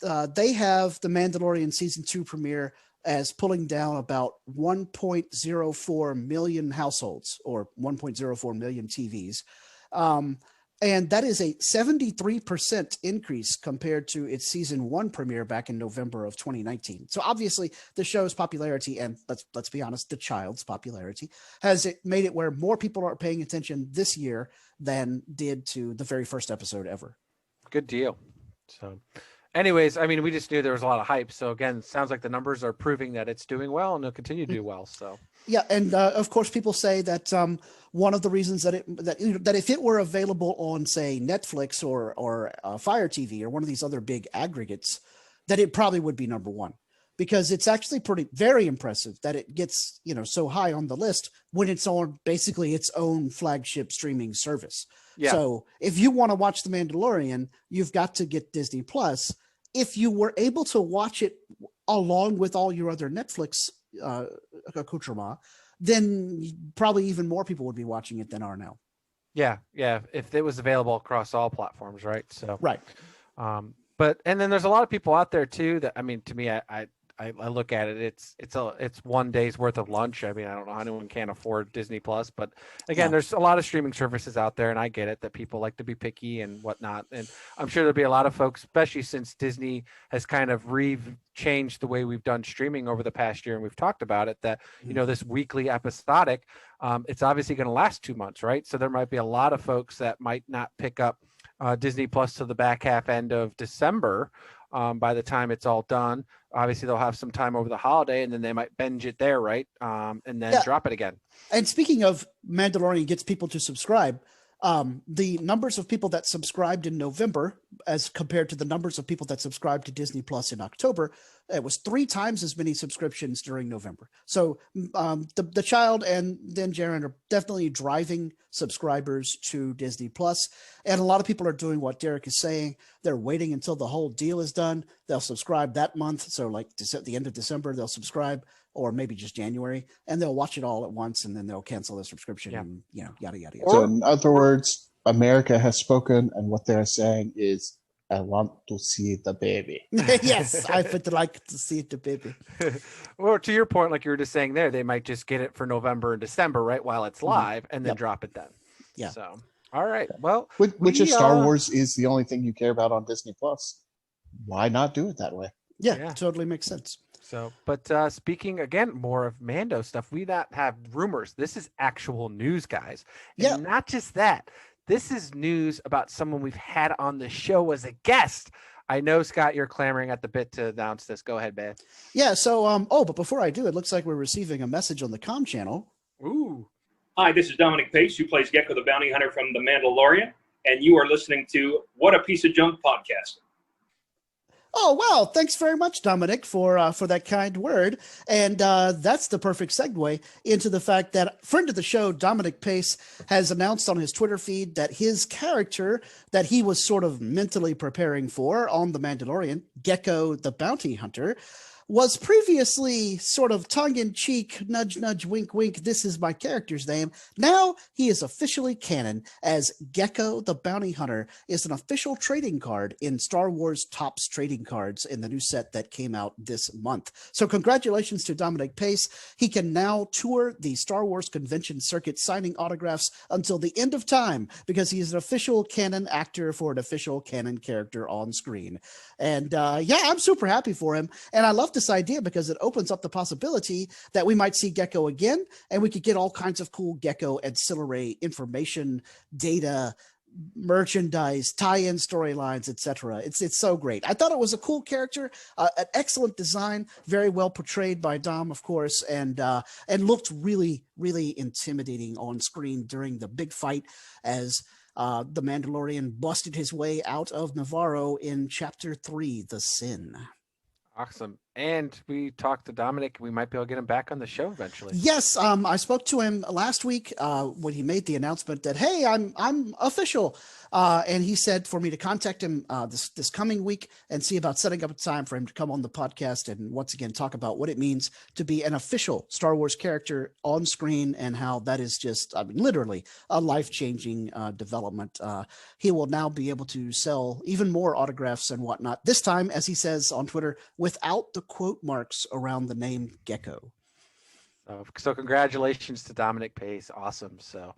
they have the Mandalorian Season 2 premiere as pulling down about 1.04 million households or 1.04 million TVs. And that is a 73% increase compared to its Season 1 premiere back in November of 2019. So obviously the show's popularity, and let's be honest, the child's popularity, has it made it where more people are paying attention this year than did to the very first episode ever. Good deal. So anyways, I mean, we just knew there was a lot of hype. So again, it sounds like the numbers are proving that it's doing well and it'll continue to do well. So yeah, and of course, people say that one of the reasons that if it were available on, say, Netflix or Fire TV or one of these other big aggregates, that it probably would be number one, because it's actually very impressive that it gets so high on the list when it's on basically its own flagship streaming service. Yeah. So if you want to watch The Mandalorian, you've got to get Disney Plus. If you were able to watch it along with all your other Netflix accoutrement, then probably even more people would be watching it than are now. Yeah. If it was available across all platforms, right? So right. But then there's a lot of people out there too that, I mean, to me, I I look at it, it's one day's worth of lunch. I mean, I don't know how anyone can't afford Disney Plus, but again, there's a lot of streaming services out there, and I get it that people like to be picky and whatnot. And I'm sure there'll be a lot of folks, especially since Disney has kind of changed the way we've done streaming over the past year, and we've talked about it, that this weekly episodic, it's obviously going to last 2 months, right? So there might be a lot of folks that might not pick up Disney Plus to the back half end of December. By the time it's all done, obviously they'll have some time over the holiday, and then they might binge it there, right? And then drop it again. And speaking of Mandalorian gets people to subscribe, the numbers of people that subscribed in November as compared to the numbers of people that subscribed to Disney Plus in October, it was 3 times as many subscriptions during November. So the child and then Jaren are definitely driving subscribers to Disney Plus. And a lot of people are doing what Derek is saying. They're waiting until the whole deal is done. They'll subscribe that month. So like at the end of December, they'll subscribe, or maybe just January, and they'll watch it all at once, and then they'll cancel their subscription, and yada, yada, yada. So in other words, America has spoken, and what they're saying is, I want to see the baby. Yes, I would like to see the baby. Or to your point, like you were just saying there, they might just get it for November and December, right, while it's live, and then drop it then. Yeah. So, all right. Well, which if Star Wars is the only thing you care about on Disney Plus, why not do it that way? Yeah, totally makes sense. So, but speaking again more of Mando stuff, we not have rumors. This is actual news, guys. And not just that. This is news about someone we've had on the show as a guest. I know, Scott, you're clamoring at the bit to announce this. Go ahead, man. Yeah. So, but before I do, it looks like we're receiving a message on the comm channel. Ooh. Hi, this is Dominic Pace, who plays Gekko the Bounty Hunter from The Mandalorian, and you are listening to What a Piece of Junk podcast. Oh, wow. Thanks very much, Dominic, for that kind word. And that's the perfect segue into the fact that friend of the show, Dominic Pace, has announced on his Twitter feed that his character that he was sort of mentally preparing for on The Mandalorian, Gekko the Bounty Hunter, was previously sort of tongue-in-cheek, nudge, nudge, wink, wink, this is my character's name. Now he is officially canon, as Gekko the Bounty Hunter is an official trading card in Star Wars Topps trading cards in the new set that came out this month. So congratulations to Dominic Pace. He can now tour the Star Wars convention circuit signing autographs until the end of time, because he is an official canon actor for an official canon character on screen. And I'm super happy for him. And I love this idea because it opens up the possibility that we might see Gekko again, and we could get all kinds of cool Gekko ancillary information, data, merchandise, tie-in storylines, etc. It's so great. I thought it was a cool character, an excellent design, very well portrayed by Dom, of course, and looked really, really intimidating on screen during the big fight as the Mandalorian busted his way out of Navarro in Chapter 3, The Sin. Awesome. And we talked to Dominic. We might be able to get him back on the show eventually. Yes, I spoke to him last week when he made the announcement that, hey, I'm official. And he said for me to contact him this coming week and see about setting up a time for him to come on the podcast and once again talk about what it means to be an official Star Wars character on screen and how that is just, literally a life-changing development. He will now be able to sell even more autographs and whatnot, this time, as he says on Twitter, without the quote marks around the name Gekko. So congratulations to Dominic Pace. Awesome. So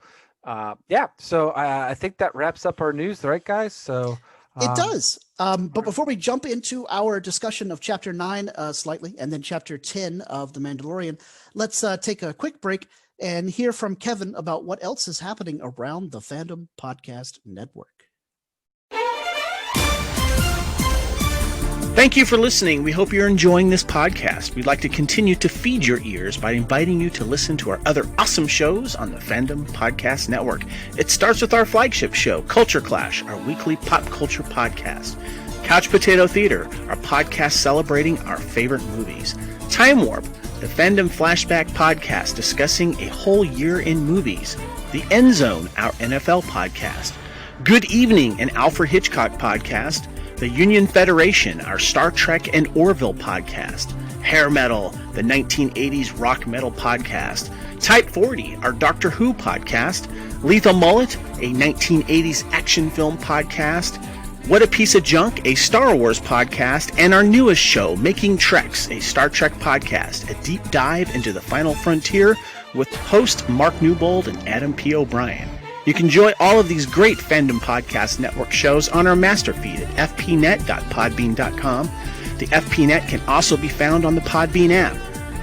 so I think that wraps up our news, right, guys? So it does. But before we jump into our discussion of Chapter 9 slightly, and then Chapter 10 of The Mandalorian, let's take a quick break and hear from Kevin about what else is happening around the Fandom Podcast Network. Thank you for listening. We hope you're enjoying this podcast. We'd like to continue to feed your ears by inviting you to listen to our other awesome shows on the Fandom Podcast Network. It starts with our flagship show, Culture Clash, our weekly pop culture podcast. Couch Potato Theater, our podcast celebrating our favorite movies. Time Warp, the Fandom Flashback podcast discussing a whole year in movies. The End Zone, our NFL podcast. Good Evening, an Alfred Hitchcock podcast. The Union Federation, our Star Trek and Orville podcast. Hair Metal, the 1980s rock metal podcast. Type 40, our Doctor Who podcast. Lethal Mullet, a 1980s action film podcast. What a Piece of Junk, a Star Wars podcast, and our newest show, Making Treks, a Star Trek podcast, a deep dive into the final frontier with host Mark Newbold and Adam P. O'Brien. You can enjoy all of these great Fandom Podcast Network shows on our master feed at fpnet.podbean.com. The FPNet can also be found on the Podbean app.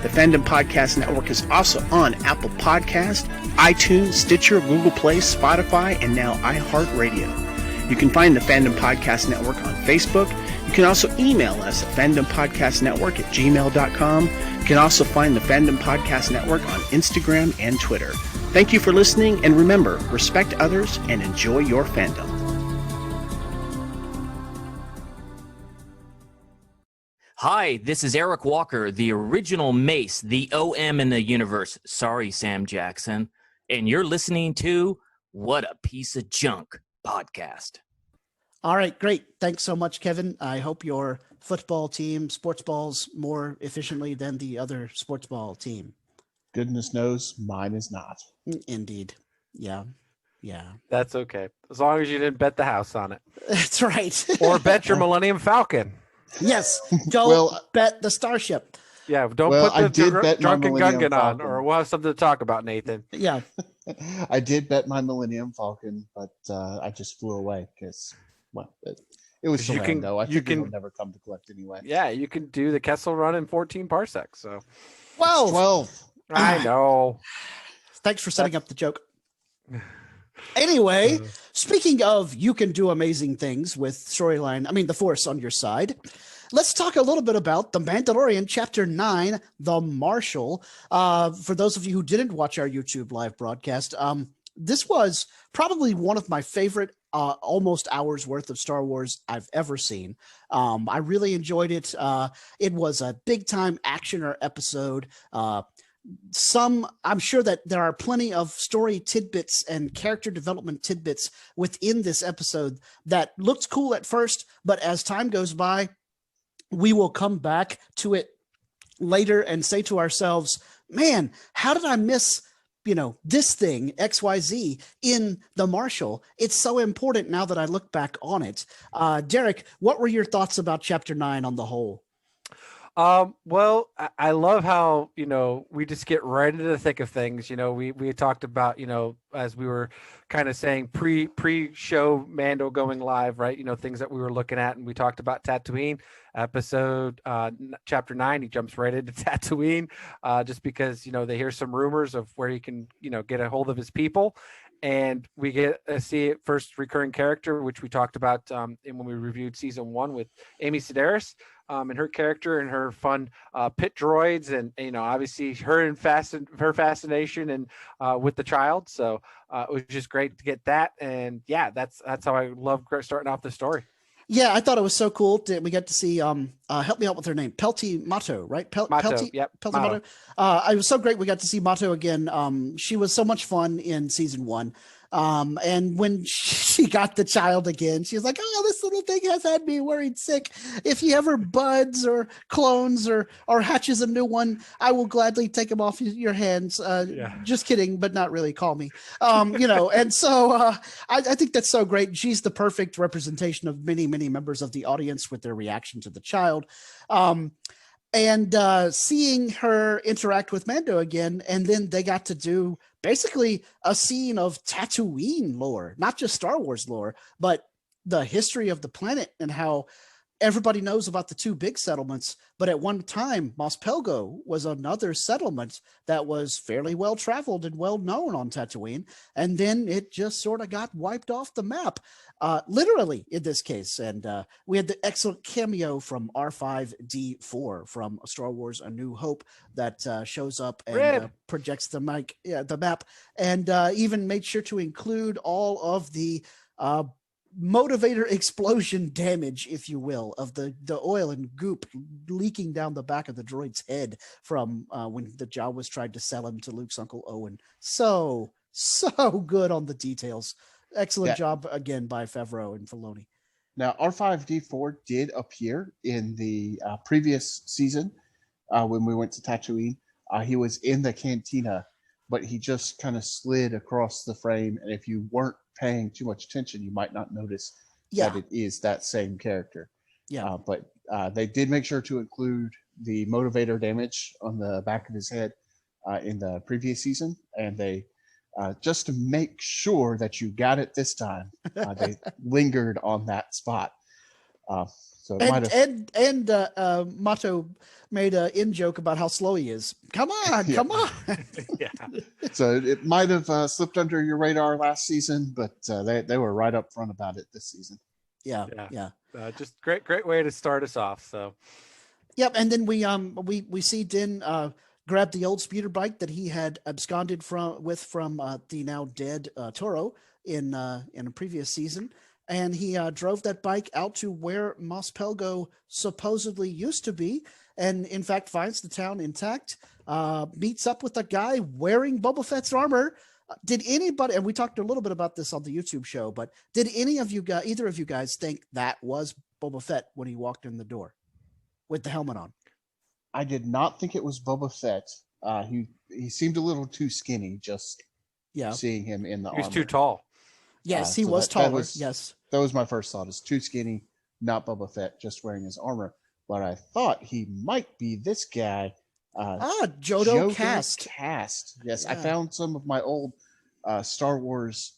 The Fandom Podcast Network is also on Apple Podcast, iTunes, Stitcher, Google Play, Spotify, and now iHeartRadio. You can find the Fandom Podcast Network on Facebook. You can also email us at fandompodcastnetwork@gmail.com. You can also find the Fandom Podcast Network on Instagram and Twitter. Thank you for listening, and remember, respect others and enjoy your fandom. Hi, this is Eric Walker, the original Mace, the OM in the universe. Sorry, Sam Jackson. And you're listening to What a Piece of Junk podcast. All right, great. Thanks so much, Kevin. I hope your football team sports balls more efficiently than the other sports ball team. Goodness knows mine is not. Indeed. Yeah. That's okay. As long as you didn't bet the house on it. That's right. Or bet your Millennium Falcon. Yes. Don't bet the Starship. Yeah, don't put the drunken Gungan on, Falcon. or we'll have something to talk about, Nathan. Yeah. I did bet my Millennium Falcon, but I just flew away because, well, it was Orlando. I think it'll never come to collect anyway. Yeah, you can do the Kessel Run in 14 parsecs. So 12. I know. Thanks for setting up the joke. Anyway, speaking of you can do amazing things with the Force on your side, let's talk a little bit about The Mandalorian Chapter 9, The Marshal. For those of you who didn't watch our YouTube live broadcast, this was probably one of my favorite almost hours worth of Star Wars I've ever seen. I really enjoyed it. It was a big-time actioner episode. I'm sure that there are plenty of story tidbits and character development tidbits within this episode that looked cool at first, but as time goes by, we will come back to it later and say to ourselves, man, how did I miss, this thing, XYZ, in The Marshal? It's so important now that I look back on it. Derek, what were your thoughts about Chapter 9 on the whole? Well, I love how, we just get right into the thick of things. We talked about, as we were kind of saying pre-show Mando going live, right? Things that we were looking at, and we talked about Tatooine episode, chapter 9. He jumps right into Tatooine, just because, they hear some rumors of where he can, get a hold of his people. And we get to see it first recurring character, which we talked about when we reviewed season 1 with Amy Sedaris. And her character and her fun pit droids, and obviously her fascination and with the child. So it was just great to get that, and yeah, that's how I love starting off the story. Yeah, I thought it was so cool that we get to see. Help me out with her name, Pelty Mato, right? Pelty, yep. Pelty Mato. It was so great. We got to see Mato again. She was so much fun in season 1. And when she got the child again, she was like, oh, this little thing has had me worried sick. If he ever buds or clones or hatches a new one, I will gladly take him off your hands. Just kidding, but not really. Call me. And so I think that's so great. She's the perfect representation of many, many members of the audience with their reaction to the child. And seeing her interact with Mando again, and then they got to do basically a scene of Tatooine lore, not just Star Wars lore, but the history of the planet and how everybody knows about the 2 big settlements. But at one time, Mos Pelgo was another settlement that was fairly well traveled and well known on Tatooine. And then it just sort of got wiped off the map, literally in this case. And we had the excellent cameo from R5D4 from Star Wars A New Hope that shows up and projects the map, and even made sure to include all of the motivator explosion damage, if you will, of the oil and goop leaking down the back of the droid's head from when the Jawas tried to sell him to Luke's Uncle Owen. So good on the details. Excellent job again by Favreau and Filoni. Now, R5D4 did appear in the previous season when we went to Tatooine. He was in the cantina, but he just kind of slid across the frame. And if you weren't paying too much attention, you might not notice Yeah. that it is that same character. Yeah. But they did make sure to include the motivator damage on the back of his head in the previous season, and they just to make sure that you got it this time, they lingered on that spot. So it might have, and Mato made an in joke about how slow he is. Come on, Yeah. come on. Yeah. so it might have slipped under your radar last season, but they were right up front about it this season. Yeah, Yeah. yeah. Just great way to start us off. So Yep, and then we see Din grab the old speeder bike that he had absconded from the now dead Toro in a previous season, and he drove that bike out to where Mos Pelgo supposedly used to be, and in fact finds the town intact. Meets up with a guy wearing Boba Fett's armor. Did anybody? And we talked a little bit about this on the YouTube show, but did either of you guys think that was Boba Fett when he walked in the door with the helmet on? I did not think it was Boba Fett. He seemed a little too skinny. Just Yeah. seeing him in the he was armor. too tall. Yes, he so was that taller. was- Yes. That was my first thought. Is too skinny, not Boba Fett, just wearing his armor. But I thought he might be this guy. Jodo Cast. Cast. Yes, I Yeah. found some of my old Star Wars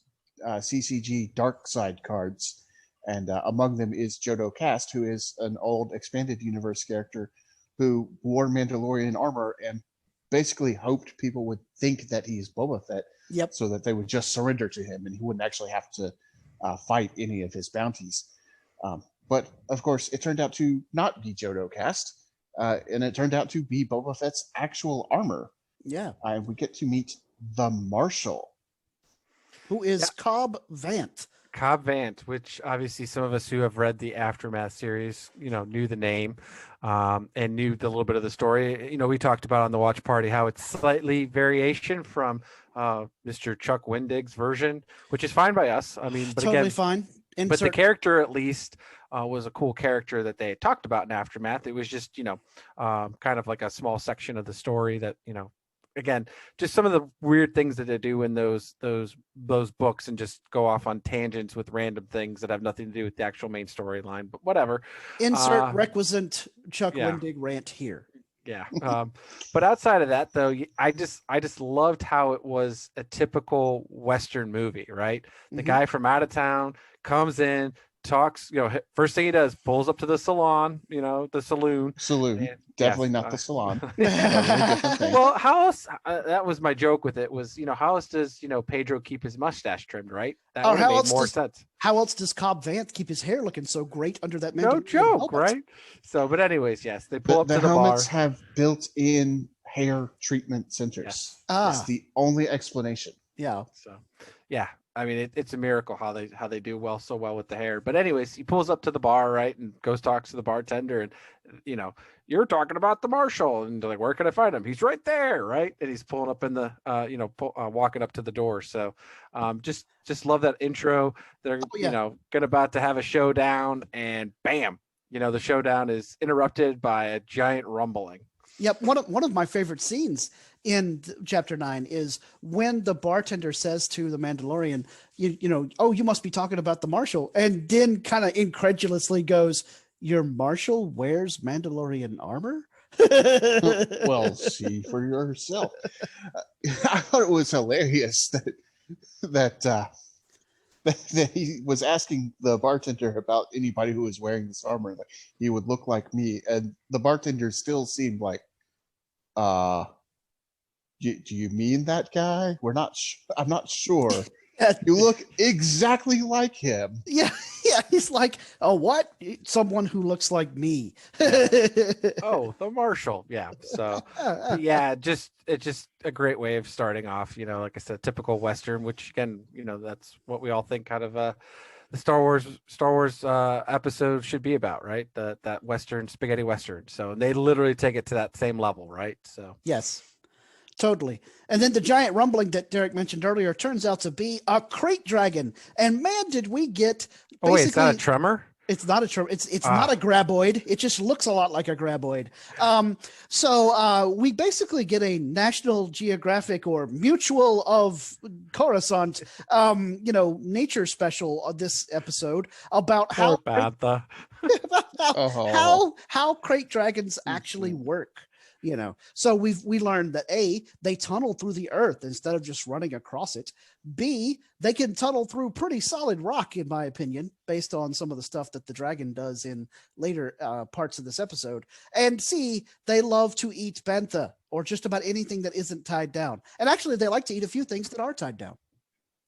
CCG Dark Side cards, and among them is Jodo Cast, who is an old expanded universe character who wore Mandalorian armor and basically hoped people would think that he's Boba Fett, Yep. so that they would just surrender to him and he wouldn't actually have to fight any of his bounties. But of course, it turned out to not be Jodo Cast, and it turned out to be Boba Fett's actual armor. Yeah. And we get to meet the Marshal. Who is Cobb Vanth? Cobb Vanth, which obviously some of us who have read the Aftermath series, knew the name and knew the little bit of the story. We talked about on the watch party how it's slightly variation from Mr. Chuck Wendig's version, which is fine by us. I mean, but Totally again, fine. but the character at least was a cool character that they had talked about in Aftermath. It was just, kind of like a small section of the story that, again, just some of the weird things that they do in those books and just go off on tangents with random things that have nothing to do with the actual main storyline, but whatever. Insert requisite Chuck yeah. Wendig rant here. Yeah. But outside of that, though, I just loved how it was a typical Western movie, right? The guy from out of town comes in, talks, first thing he does, pulls up to the salon, the saloon. And, definitely not the salon. Well, how else? That was my joke with it was, how else does, Pedro keep his mustache trimmed, right? That would have made more sense. How else does Cobb Vanth keep his hair looking so great under that No joke, right? So, but anyways, yes, they pull up to the bar. The helmets have built-in hair treatment centers. Yes. That's the only explanation. Yeah. So, yeah. I mean, it's a miracle how they do so well with the hair. But anyways, he pulls up to the bar, right, and goes talks to the bartender, and you're talking about the Marshal, and they're like, where can I find him? He's right there, right? And he's pulling up in the, walking up to the door. So, just love that intro. They're about to have a showdown, and bam, the showdown is interrupted by a giant rumbling. Yep. One of my favorite scenes in chapter 9 is when the bartender says to the Mandalorian, oh, you must be talking about the Marshal. And Din kind of incredulously goes, your Marshal wears Mandalorian armor? Well, see for yourself. I thought it was hilarious that he was asking the bartender about anybody who was wearing this armor. Like, he would look like me. And the bartender still seemed like, do you mean that guy? I'm not sure. You look exactly like him. Yeah. He's like, oh, what? Someone who looks like me. Oh, the Marshal. Yeah. So, yeah, it's just a great way of starting off. Like I said, typical Western, which again, that's what we all think kind of the Star Wars episode should be about, right? That Western, spaghetti Western. So they literally take it to that same level, right? So yes. Totally. And then the giant rumbling that Derek mentioned earlier turns out to be a crate dragon. And man, did we get Oh, wait, is that a tremor? It's not a it's not a graboid. It just looks a lot like a graboid. So we basically get a National Geographic or Mutual of Coruscant, nature special of this episode about how Bantha. how crate dragons actually work. So we learned that A, they tunnel through the earth instead of just running across it. B, they can tunnel through pretty solid rock, in my opinion, based on some of the stuff that the dragon does in later parts of this episode. And C, they love to eat bantha, or just about anything that isn't tied down. And actually, they like to eat a few things that are tied down.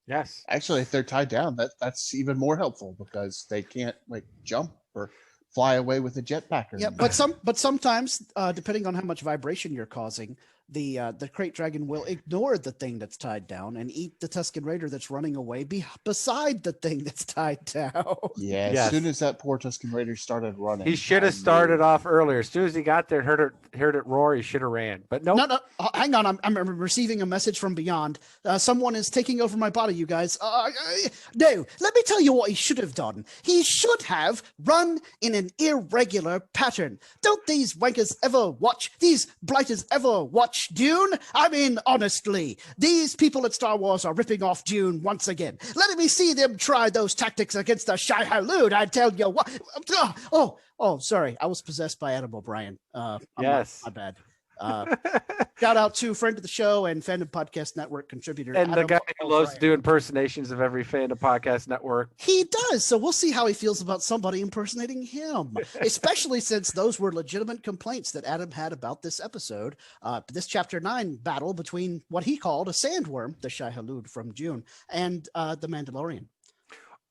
Yes. Actually, if they're tied down, that's even more helpful because they can't jump or fly away with a jetpack. Yeah, but sometimes, depending on how much vibration you're causing, the crate dragon will ignore the thing that's tied down and eat the Tusken Raider that's running away beside the thing that's tied down. Yeah, as soon as that poor Tusken Raider started running, he should have started off earlier. As soon as he got there, heard it roar, he should have ran. But nope. No, hang on. I'm receiving a message from beyond. Someone is taking over my body, you guys. No, let me tell you what he should have done. He should have run in an irregular pattern. Don't these wankers ever watch? These blighters ever watch Dune? I mean, honestly, these people at Star Wars are ripping off Dune once again. Let me see them try those tactics against the Shai Hulud. I tell you what. Oh, sorry. I was possessed by Adam O'Brien. Yes. My bad. Shout out to friend of the show and Fandom Podcast Network contributor. And Adam the guy who loves O'Brien. to do impersonations of every Fandom Podcast Network. He does. So we'll see how he feels about somebody impersonating him, especially since those were legitimate complaints that Adam had about this episode, this Chapter 9 battle between what he called a sandworm, the Shai Hulud from Dune, and the Mandalorian.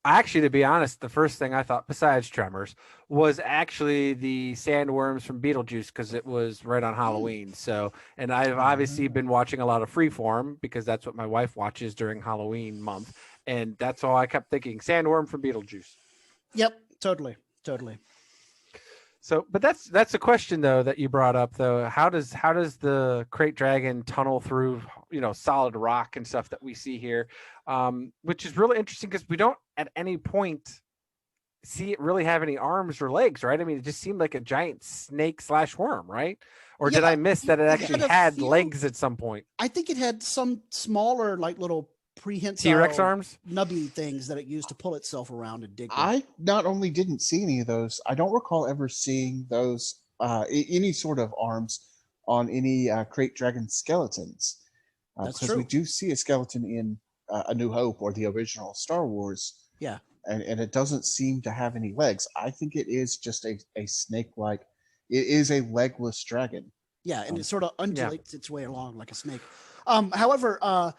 Actually, to be honest, the first thing I thought, besides Tremors, was actually the sandworms from Beetlejuice because it was right on Halloween. So, and I've obviously been watching a lot of Freeform because that's what my wife watches during Halloween month. And that's all I kept thinking, sandworm from Beetlejuice. Yep, totally. So, but that's a question though that you brought up though. How does the crate dragon tunnel through solid rock and stuff that we see here, which is really interesting because we don't at any point see it really have any arms or legs, right? I mean, it just seemed like a giant snake / worm, right? Or did I miss that it actually had legs at some point? I think it had some smaller, little prehensile T-Rex arms, nubby things that it used to pull itself around and dig. I not only didn't see any of those, I don't recall ever seeing those any sort of arms on any crate dragon skeletons. That's because true. we do see a skeleton in A New Hope or the original Star Wars. Yeah. And it doesn't seem to have any legs. I think it is just a snake-like. It is a legless dragon. Yeah, and it sort of undulates its way along like a snake. However,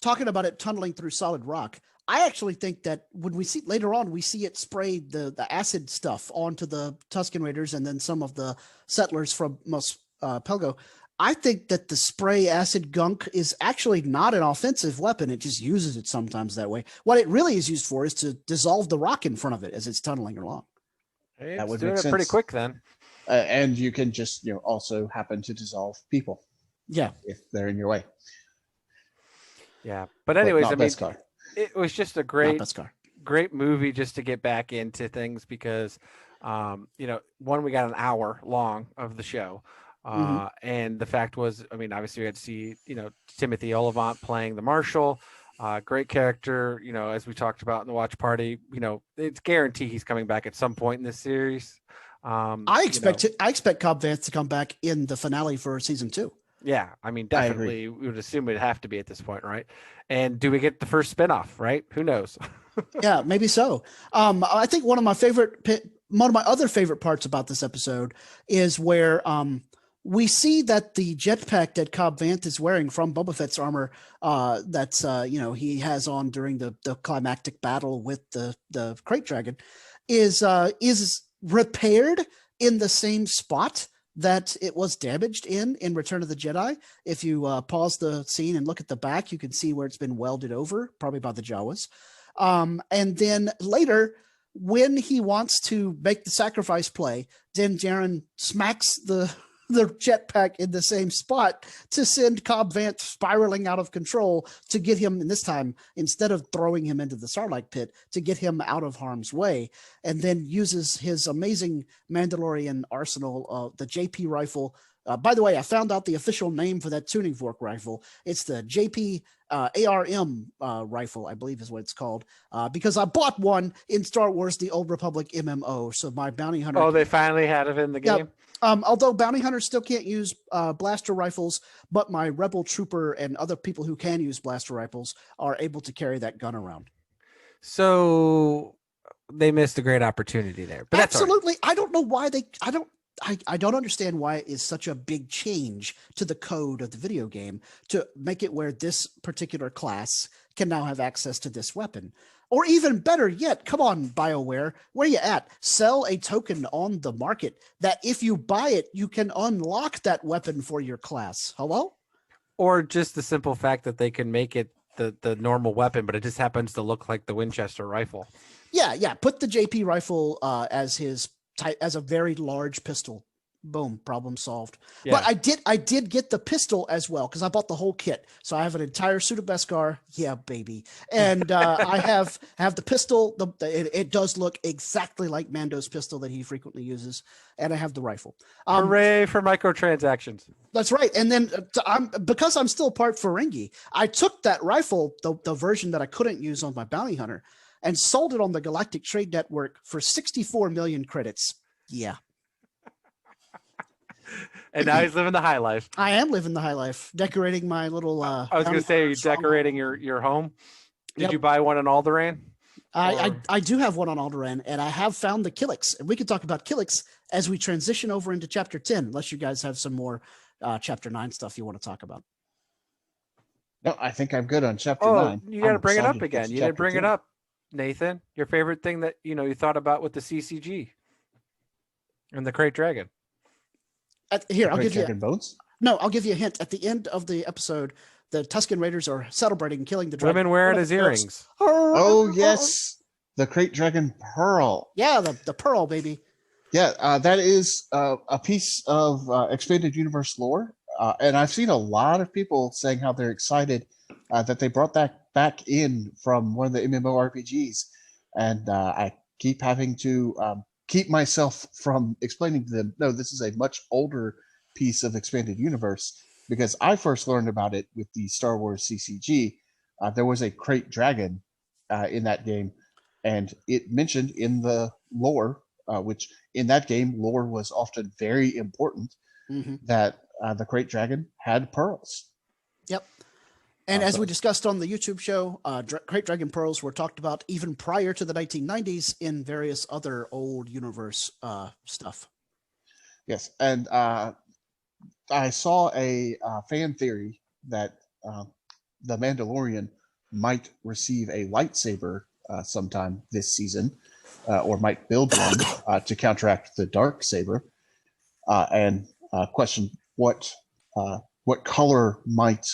talking about it tunneling through solid rock, I actually think that when we see later on, we see it spray the acid stuff onto the Tusken Raiders and then some of the settlers from Mos Pelgo. I think that the spray acid gunk is actually not an offensive weapon. It just uses it sometimes that way. What it really is used for is to dissolve the rock in front of it as it's tunneling along. That would make sense. Pretty quick then. And you can just also happen to dissolve people. Yeah, if they're in your way. Yeah, but anyways, Beskar. It was just a great movie just to get back into things because, one, we got an hour long of the show. And the fact was, obviously we had to see, Timothy Olyphant playing the Marshal, great character, as we talked about in the watch party, it's guaranteed he's coming back at some point in this series. I expect Cobb Vanth to come back in the finale for season 2. Yeah. Definitely we would assume it'd have to be at this point. Right. And do we get the first spinoff, right? Who knows? Yeah, maybe so. I think one of my other favorite parts about this episode is where, we see that the jetpack that Cobb Vanth is wearing from Boba Fett's armor, that's he has on during the climactic battle with the crate dragon, is repaired in the same spot that it was damaged in Return of the Jedi. If you pause the scene and look at the back, you can see where it's been welded over, probably by the Jawas. And then later, when he wants to make the sacrifice play, Din Djarin smacks the the jetpack in the same spot to send Cobb Vanth spiraling out of control to get him, and this time, instead of throwing him into the Starlight Pit, to get him out of harm's way, and then uses his amazing Mandalorian arsenal, the JP rifle. By the way, I found out the official name for that tuning fork rifle. It's the JP ARM rifle, I believe is what it's called, because I bought one in Star Wars The Old Republic MMO, so my bounty hunter... Oh, they finally had it in the game? Although bounty hunters still can't use blaster rifles, but my rebel trooper and other people who can use blaster rifles are able to carry that gun around. So they missed a great opportunity there. But that's absolutely. Right. I don't know why I don't understand why it is such a big change to the code of the video game to make it where this particular class can now have access to this weapon. Or even better yet, come on, BioWare, where you at? Sell a token on the market that if you buy it, you can unlock that weapon for your class. Hello? Or just the simple fact that they can make it the normal weapon, but it just happens to look like the Winchester rifle. Yeah. Put the JP rifle as a very large pistol. Boom, problem solved. Yeah. But I did get the pistol as well because I bought the whole kit. So I have an entire suit of Beskar. Yeah, baby. And I have the pistol. It does look exactly like Mando's pistol that he frequently uses. And I have the rifle. Hooray for microtransactions. That's right. And then because I'm still part Ferengi, I took that rifle, the version that I couldn't use on my bounty hunter, and sold it on the Galactic Trade Network for 64 million credits. Yeah. And now he's living the high life. I am living the high life, decorating my little. I was going to say, are you decorating your home? Did you buy one on Alderaan? I do have one on Alderaan, and I have found the Killix. And we can talk about Killix as we transition over into Chapter 10, unless you guys have some more Chapter 9 stuff you want to talk about. No, I think I'm good on Chapter 9. You got to bring it up again. You didn't bring it up, Nathan. Your favorite thing that you thought about with the CCG and the Crate Dragon. I'll give you bones? No, I'll give you a hint. At the end of the episode, the Tusken Raiders are celebrating killing the dragon. Women wearing his earrings. Oh yes, the Crate Dragon Pearl. Yeah, the Pearl, baby. Yeah, that is a piece of expanded universe lore, and I've seen a lot of people saying how they're excited that they brought that back in from one of the MMORPGs, and I keep having to keep myself from explaining to them, no, this is a much older piece of expanded universe, because I first learned about it with the Star Wars CCG. There was a Crate Dragon in that game, and it mentioned in the lore, which in that game, lore was often very important, that the Crate Dragon had pearls. Yep. And as we discussed on the YouTube show, Crate Dragon pearls were talked about even prior to the 1990s in various other old universe stuff. Yes, and I saw a fan theory that the Mandalorian might receive a lightsaber sometime this season, or might build one to counteract the dark saber, and question what color might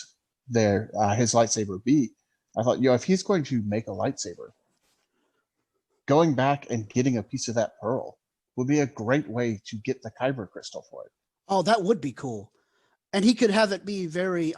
his lightsaber be. I thought, if he's going to make a lightsaber, going back and getting a piece of that pearl would be a great way to get the Kyber crystal for it. Oh, that would be cool. And he could have it be very,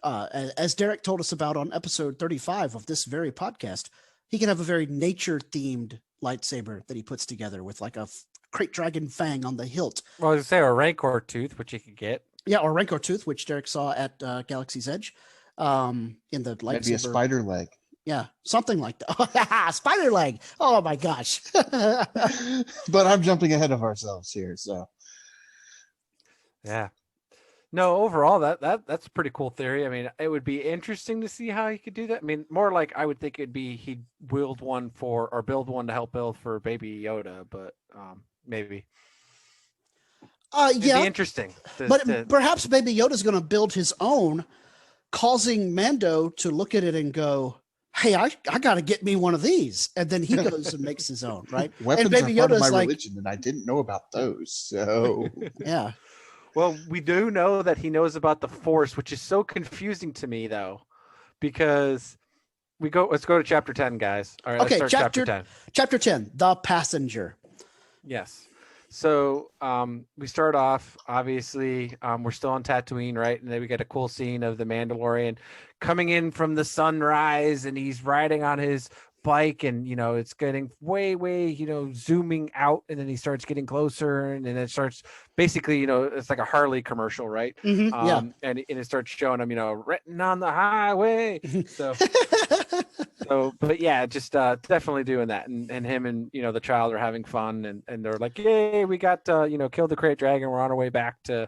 as Derek told us about on episode 35 of this very podcast, he can have a very nature-themed lightsaber that he puts together with like a Crate Dragon fang on the hilt. Well, I was going to say, a Rancor tooth, which you could get. Yeah, or Rancor tooth, which Derek saw at Galaxy's Edge, in the lightsaber. Maybe a spider leg. Yeah, something like that. Spider leg. Oh my gosh. But I'm jumping ahead of ourselves here, so. Yeah. No, overall, that's a pretty cool theory. I mean, it would be interesting to see how he could do that. I mean, more like I would think it'd be he'd build one to help build for Baby Yoda, but maybe. It'd be interesting. Perhaps Baby Yoda's going to build his own, causing Mando to look at it and go, hey, I got to get me one of these. And then he goes and makes his own, right? Weapons and Baby Yoda's my religion, and I didn't know about those. So yeah. Well, we do know that he knows about the Force, which is so confusing to me, though, because let's go to Chapter 10, guys. All right, okay, let's start Chapter 10. Chapter 10, The Passenger. Yes. So we start off, obviously, we're still on Tatooine, right? And then we get a cool scene of the Mandalorian coming in from the sunrise, and he's riding on his bike, and it's getting way zooming out, and then he starts getting closer, and then it starts basically it's like a Harley commercial, right? Yeah. And it starts showing him written on the highway. So but yeah, just definitely doing that, and him and the child are having fun, and they're like, yay, we got killed the crate dragon, we're on our way back to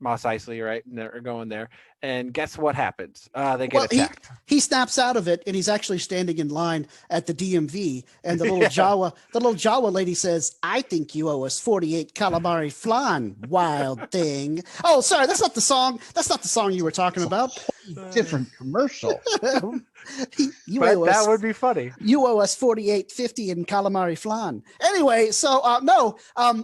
Mos Eisley, right? And they're going there, and guess what happens? They get attacked. He snaps out of it, and he's actually standing in line at the DMV, and the little Jawa lady says, "I think you owe us 48 calamari flan, wild thing." Oh, sorry, that's not the song. That's not the song you were talking about. Different commercial. That would be funny. You owe us 48.50 in calamari flan. Anyway, so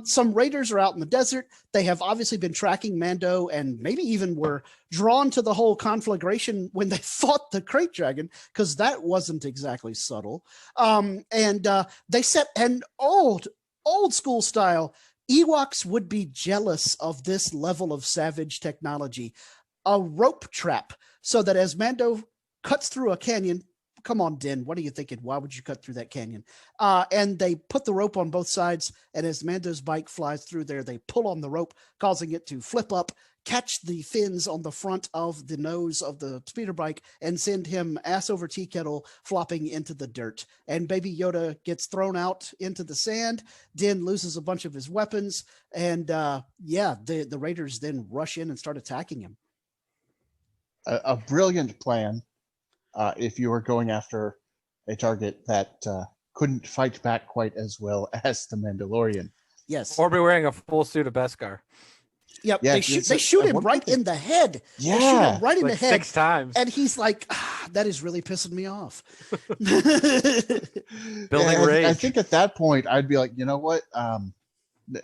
some raiders are out in the desert. They have obviously been tracking Mando, and maybe even were drawn to the whole conflagration when they fought the crate dragon, because that wasn't exactly subtle. They set an old school style. Ewoks would be jealous of this level of savage technology. A rope trap, so that as Mando cuts through a canyon, come on, Din, what are you thinking? Why would you cut through that canyon? And they put the rope on both sides, and as Mando's bike flies through there, they pull on the rope, causing it to flip up, catch the fins on the front of the nose of the speeder bike, and send him ass over tea kettle flopping into the dirt. And Baby Yoda gets thrown out into the sand. Din loses a bunch of his weapons, and the raiders then rush in and start attacking him. A brilliant plan if you were going after a target that couldn't fight back quite as well as the Mandalorian. Yes. Or be wearing a full suit of Beskar. Yep. Yeah, they shoot him right in the head. Yeah. They shoot him right in like the head 6 times. And he's like, that is really pissing me off. Building rage. I think at that point I'd be like, you know what?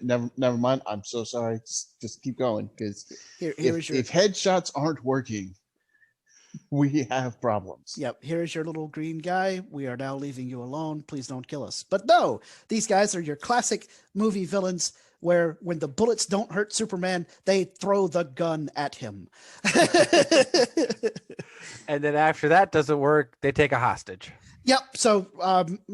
Never mind. I'm so sorry. Just keep going, because if headshots aren't working, we have problems. Yep. Here's your little green guy. We are now leaving you alone. Please don't kill us. But no, these guys are your classic movie villains, where when the bullets don't hurt Superman, they throw the gun at him. And then after that doesn't work, they take a hostage. Yep. So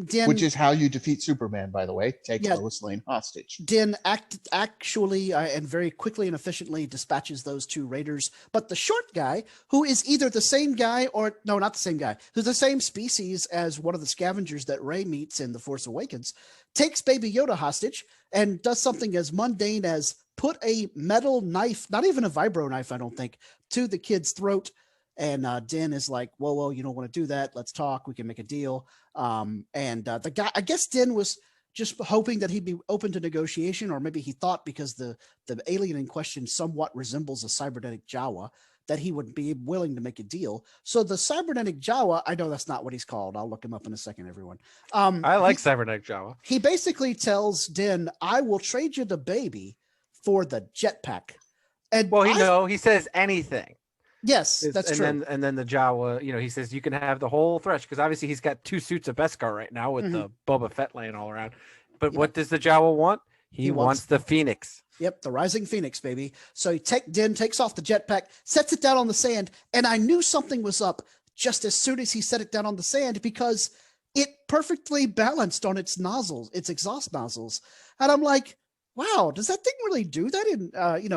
Din, which is how you defeat Superman, by the way. Take Lois Lane hostage. Din actually and very quickly and efficiently dispatches those 2 raiders. But the short guy, who is either the same guy or no, not the same guy, who's the same species as one of the scavengers that Rey meets in The Force Awakens, takes Baby Yoda hostage and does something as mundane as put a metal knife, not even a vibro knife, I don't think, to the kid's throat. And Din is like, whoa, you don't want to do that. Let's talk. We can make a deal. The guy, I guess Din was just hoping that he'd be open to negotiation, or maybe he thought because the alien in question somewhat resembles a cybernetic Jawa, that he would be willing to make a deal. So the cybernetic Jawa, I know that's not what he's called. I'll look him up in a second, everyone. I like cybernetic Jawa. He basically tells Din, I will trade you the baby for the jetpack. And he says anything. Yes, that's true. And then the Jawa, he says you can have the whole thresh, because obviously he's got 2 suits of Beskar right now with the Boba Fett laying all around. But what does the Jawa want? He wants the Phoenix. Yep, the Rising Phoenix, baby. So Din takes off the jetpack, sets it down on the sand, and I knew something was up just as soon as he set it down on the sand, because it perfectly balanced on its nozzles, its exhaust nozzles. And I'm like, wow, does that thing really do that?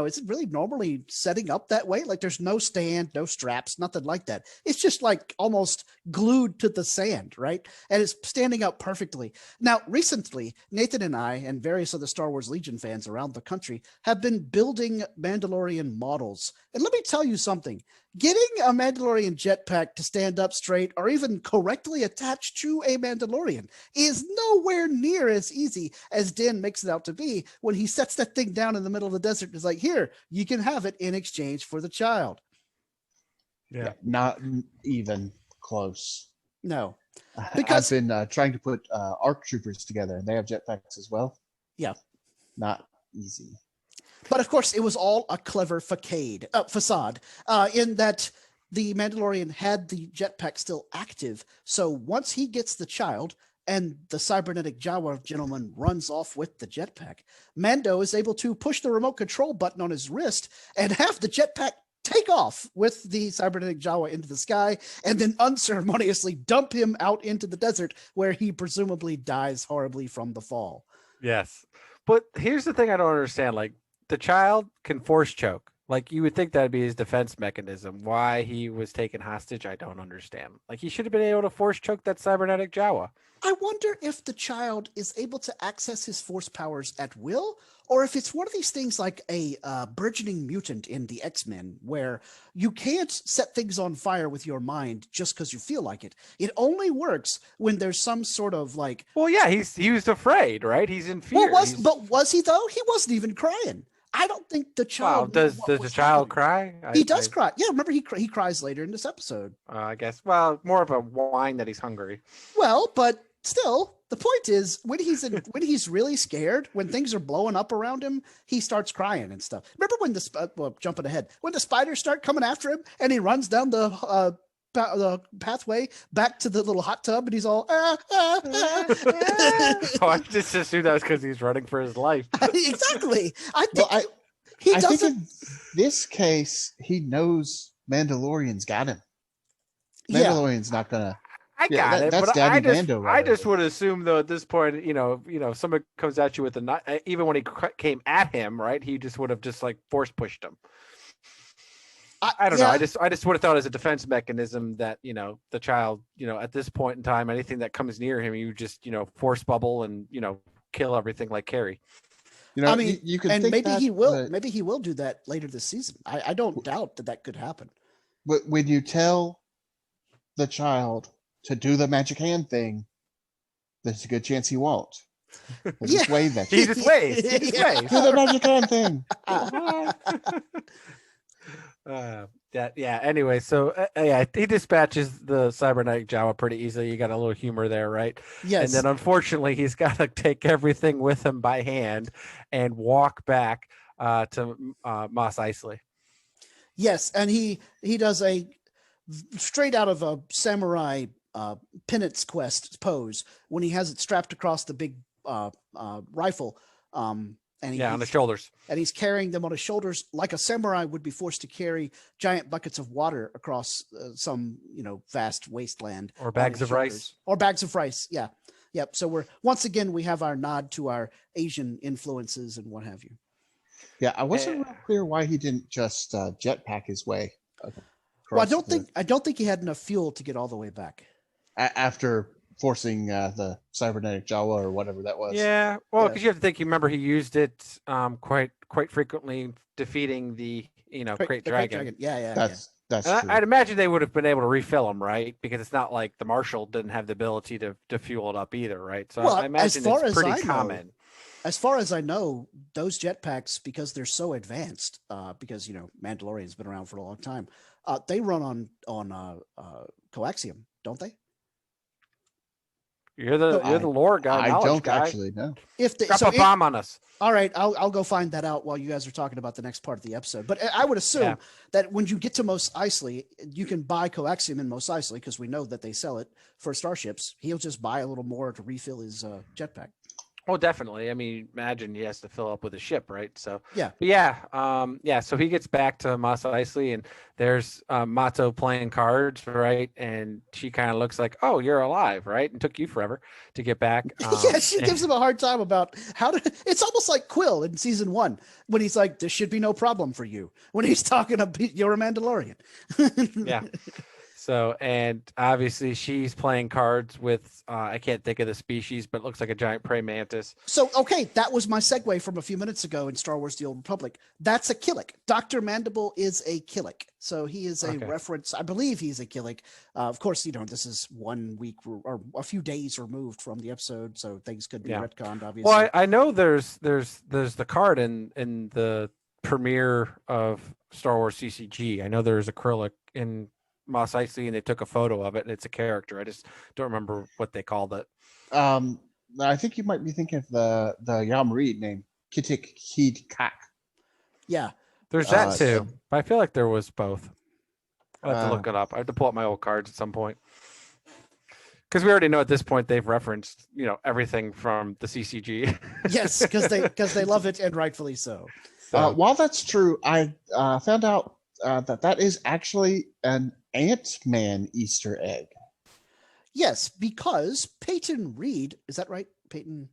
Is it really normally setting up that way? Like, there's no stand, no straps, nothing like that. It's just like almost glued to the sand, right? And it's standing up perfectly. Now, recently, Nathan and I and various other Star Wars Legion fans around the country have been building Mandalorian models. And let me tell you something. Getting a Mandalorian jetpack to stand up straight or even correctly attached to a Mandalorian is nowhere near as easy as Din makes it out to be when he sets that thing down in the middle of the desert and is like, here, you can have it in exchange for the child. Yeah, not even close. No. Because I've been trying to put ARC troopers together, and they have jetpacks as well. Yeah. Not easy. But of course, it was all a clever facade, in that the Mandalorian had the jetpack still active. So once he gets the child and the cybernetic Jawa gentleman runs off with the jetpack. Mando is able to push the remote control button on his wrist and have the jetpack take off with the cybernetic Jawa into the sky, and then unceremoniously dump him out into the desert, where he presumably dies horribly from the fall. Yes. But here's the thing I don't understand. Like, the child can force choke. Like, you would think that'd be his defense mechanism. Why he was taken hostage, I don't understand. Like, he should have been able to force choke that cybernetic Jawa. I wonder if the child is able to access his force powers at will, or if it's one of these things like a burgeoning mutant in the X-Men, where you can't set things on fire with your mind just because you feel like it. It only works when there's some sort of like... Well, yeah, he was afraid, right? He's in fear. But was he, though? He wasn't even crying. I don't think the child... Wow, does the child cry? He does cry. Yeah, remember he cries later in this episode. I guess. Well, more of a whine that he's hungry. Well, but still, the point is when he's really scared, when things are blowing up around him, he starts crying and stuff. Remember when jumping ahead, when the spiders start coming after him and he runs down the pathway back to the little hot tub and he's all Oh, I just assumed that was because he's running for his life. Exactly. I think in this case he knows Mandalorian's got him. Mandalorian's not gonna. I got it, that's but Daddy Mando. I just would assume though at this point, if someone comes at you with a knife, even when he came at him, right, he just would have just like force pushed him. I don't know. I just would have thought as a defense mechanism that the child, at this point in time, anything that comes near him, you just force bubble and kill everything like Carrie. I mean, you can, and think maybe that, he will. but Maybe he will do that later this season. I don't doubt that could happen. when you tell the child to do the magic hand thing, there's a good chance he won't. He'll just wave at you. He just waves. He just waves. Do the magic hand thing. Anyway, so he dispatches the cybernetic Jawa pretty easily. You got a little humor there, right? Yes. And then unfortunately he's got to take everything with him by hand and walk back to Mos Eisley. Yes, and he does a straight out of a samurai penance quest pose when he has it strapped across the big rifle. And on the shoulders. And he's carrying them on his shoulders like a samurai would be forced to carry giant buckets of water across some, vast wasteland. Or bags of rice. Or bags of rice, yeah. Yep. So we have our nod to our Asian influences and what have you. Yeah, I wasn't real clear why he didn't just jetpack his way. Well, I don't think he had enough fuel to get all the way back. After forcing the cybernetic Jawa or whatever that was. Yeah, well, because you have to think. You remember he used it quite frequently, defeating the Great Dragon. Yeah. That's true. I'd imagine they would have been able to refill them, right? Because it's not like the Marshal didn't have the ability to fuel it up either, right? So I imagine it's pretty common. As far as I know, those jetpacks, because they're so advanced, because Mandalorian's been around for a long time, they run on coaxium, don't they? You're the lore guy. I don't guy. actually know. Drop a bomb on us. All right, I'll go find that out while you guys are talking about the next part of the episode. But I would assume that when you get to Mos Eisley, you can buy coaxium in Mos Eisley because we know that they sell it for starships. He'll just buy a little more to refill his jetpack. Oh, definitely. I mean, imagine he has to fill up with a ship, right? So yeah. But so he gets back to Mos Eisley, and there's Mato playing cards, right? And she kind of looks like, "Oh, you're alive, right?" And took you forever to get back. She gives him a hard time about how to. It's almost like Quill in season 1 when he's like, "This should be no problem for you." When he's talking about you're a Mandalorian. Yeah. So, and obviously she's playing cards with, I can't think of the species, but it looks like a giant praying mantis. So, okay, that was my segue from a few minutes ago in Star Wars The Old Republic. That's a Killick. Dr. Mandible is a Killick. So he is a reference. I believe he's a Killick. Of course, this is 1 week or a few days removed from the episode, so things could be retconned, obviously. Well, I know there's the card in the premiere of Star Wars CCG. I know there's a Killick in Mos Eisley, and they took a photo of it, and it's a character. I just don't remember what they called it. I think you might be thinking of the Yam Reed name, Kitik Heed Kak. Yeah. There's that too. But I feel like there was both. I have to look it up. I have to pull up my old cards at some point. Because we already know at this point they've referenced, everything from the CCG. Yes, because they love it, and rightfully so. While that's true, I found out that is actually an Ant-Man Easter egg. Yes, because Peyton Reed, is that right? Peyton?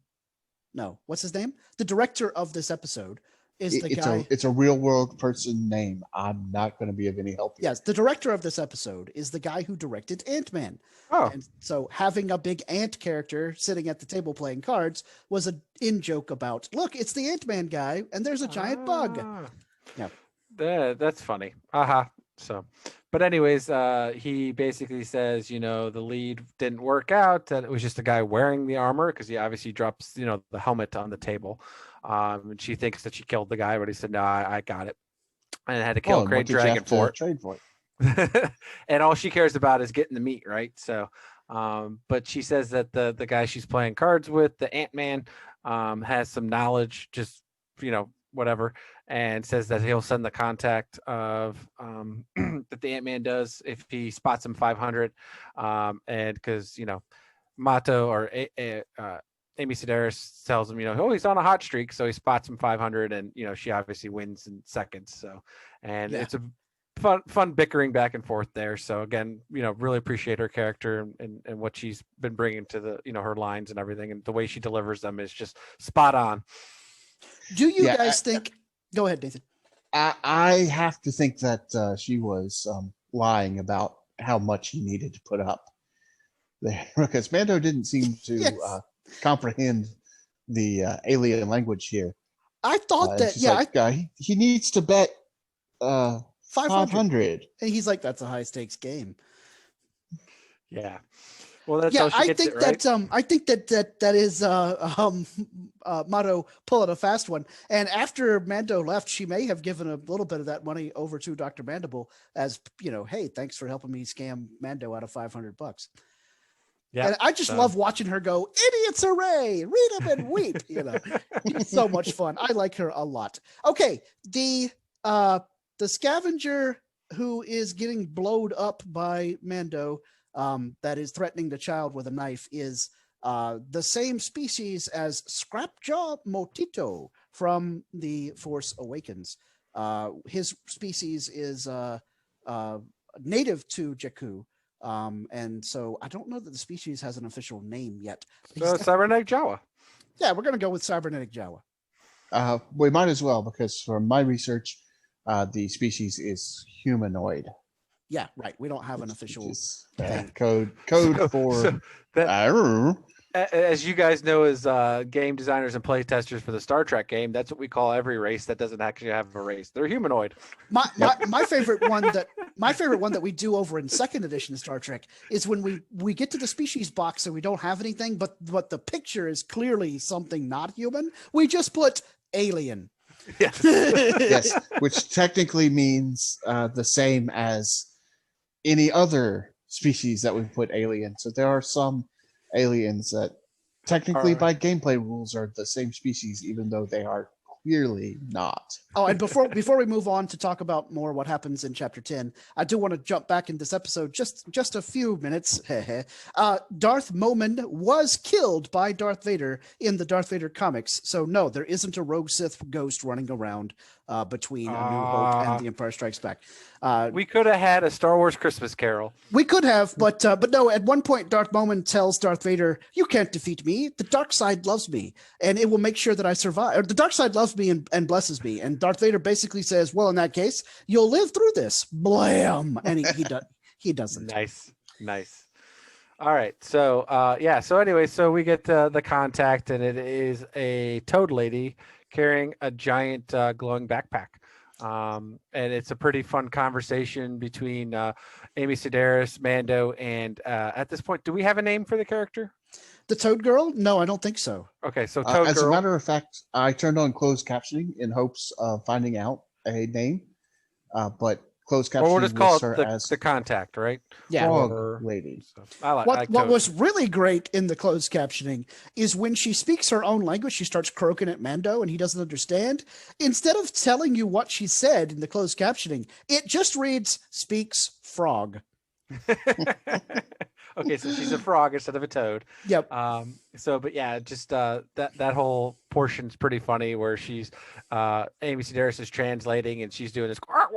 No, what's his name? The director of this episode is the guy. It's a real world person name. I'm not going to be of any help here. Yes, the director of this episode is the guy who directed Ant-Man. Oh. And so having a big ant character sitting at the table playing cards was an in-joke about, look, it's the Ant-Man guy, and there's a giant bug. Yeah. That's funny. So, but anyways, he basically says, the lead didn't work out, that it was just a guy wearing the armor, because he obviously drops, the helmet on the table. And she thinks that she killed the guy, but he said, no, I got it. And had to kill Great Dragon for it. Trade for it. And all she cares about is getting the meat, right? So, but she says that the guy she's playing cards with, the Ant-Man, has some knowledge, just, whatever, and says that he'll send the contact of that the Ant-Man does if he spots him 500, and because Mato or Amy Sedaris tells him, he's on a hot streak, so he spots him 500, and she obviously wins in seconds. So, and it's a fun bickering back and forth there. So again, really appreciate her character and what she's been bringing to the her lines and everything, and the way she delivers them is just spot on. Do you guys think? Go ahead, Nathan. I have to think that she was lying about how much he needed to put up there, because Mando didn't seem to comprehend the alien language here. I thought that he needs to bet 500, and he's like, that's a high stakes game. Yeah. Well, that's how she gets it, right? I think that is Mato pulling a fast one. And after Mando left, she may have given a little bit of that money over to Dr. Mandible as, hey, thanks for helping me scam Mando out of $500. Yeah. And I just love watching her go, idiots array, read them and weep. It's so much fun. I like her a lot. Okay. The scavenger who is getting blowed up by Mando, that is threatening the child with a knife, is the same species as Scrapjaw Motito from The Force Awakens. His species is native to Jakku, and so I don't know that the species has an official name yet. So Cybernetic Jawa. Yeah, we're going to go with Cybernetic Jawa. We might as well, because from my research, the species is humanoid. Yeah, right. We don't have an official code for that. As you guys know, as game designers and play testers for the Star Trek game, that's what we call every race that doesn't actually have a race. They're humanoid. My favorite one that we do over in second edition of Star Trek is when we get to the species box and we don't have anything, but the picture is clearly something not human. We just put alien. Yes. Yes, which technically means the same as any other species that we put alien. So there are some aliens that technically by gameplay rules are the same species, even though they are clearly not. Oh, and before we move on to talk about more what happens in chapter 10, I do want to jump back in this episode just a few minutes. Darth Momin was killed by Darth Vader in the Darth Vader comics. So no, there isn't a rogue Sith ghost running around between A New Hope and The Empire Strikes Back. We could have had a Star Wars Christmas Carol. We could have, but no. At one point, Darth Momin tells Darth Vader, "You can't defeat me. The dark side loves me, and it will make sure that I survive. Or the dark side loves me and blesses me." And Darth Vader basically says, "Well, in that case, you'll live through this." Blam, and he doesn't. Nice. All right. So So anyway, so we get the contact, and it is a toad lady carrying a giant glowing backpack. And it's a pretty fun conversation between Amy Sedaris, Mando, and at this point, do we have a name for the character? The Toad Girl? No, I don't think so. Okay, so Toad Girl. As a matter of fact, I turned on closed captioning in hopes of finding out a name, but closed captioning we'll just call her it as the contact, right? Yeah. Frog lady. So, I like what was really great in the closed captioning is when she speaks her own language, she starts croaking at Mando and he doesn't understand. Instead of telling you what she said in the closed captioning, it just reads, "speaks frog." Okay, so she's a frog instead of a toad. Yep. But yeah, just that whole portion's pretty funny where she's Amy Sedaris is translating and she's doing this type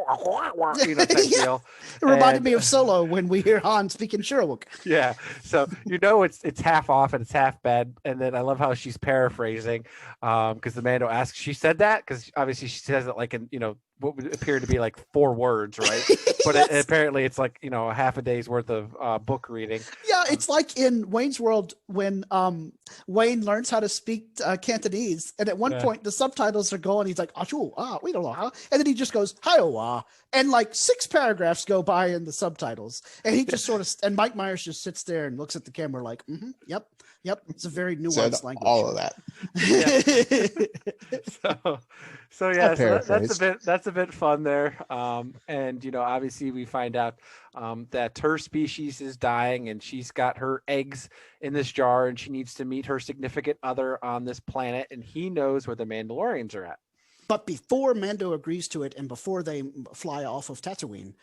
deal. It reminded me of Solo when we hear Han speaking Sherwook. Yeah, so it's half off and it's half bad, and then I love how she's paraphrasing, because the Mando asks, she said that because obviously she says it like in what would appear to be like 4 words, right? But apparently it's like a half a day's worth of book reading. Yeah, it's like in Wayne's World when Wayne learns how to speak Cantonese, and at one point the subtitles are going. He's like, we don't know how, and then he just goes, "Hi-oh-ah," and like 6 paragraphs go by in the subtitles, and he just sort of, and Mike Myers just sits there and looks at the camera like, yep. It's a very nuanced language. All of that. That's a bit fun there. And obviously we find out that her species is dying, and she's got her eggs in this jar, and she needs to meet her significant other on this planet, and he knows where the Mandalorians are at. But before Mando agrees to it, and before they fly off of Tatooine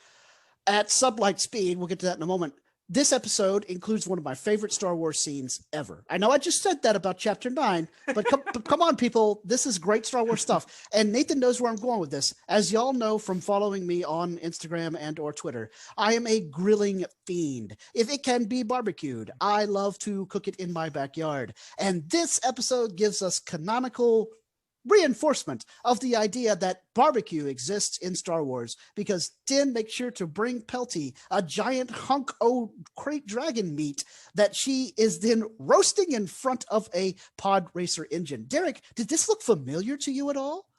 at sublight speed, we'll get to that in a moment. This episode includes one of my favorite Star Wars scenes ever. I know I just said that about Chapter 9, but come on, people. This is great Star Wars stuff. And Nathan knows where I'm going with this. As y'all know from following me on Instagram and or Twitter, I am a grilling fiend. If it can be barbecued, I love to cook it in my backyard. And this episode gives us canonical reinforcement of the idea that barbecue exists in Star Wars, because Din makes sure to bring Pelty a giant hunk of crate dragon meat that she is then roasting in front of a pod racer engine. Derek, did this look familiar to you at all?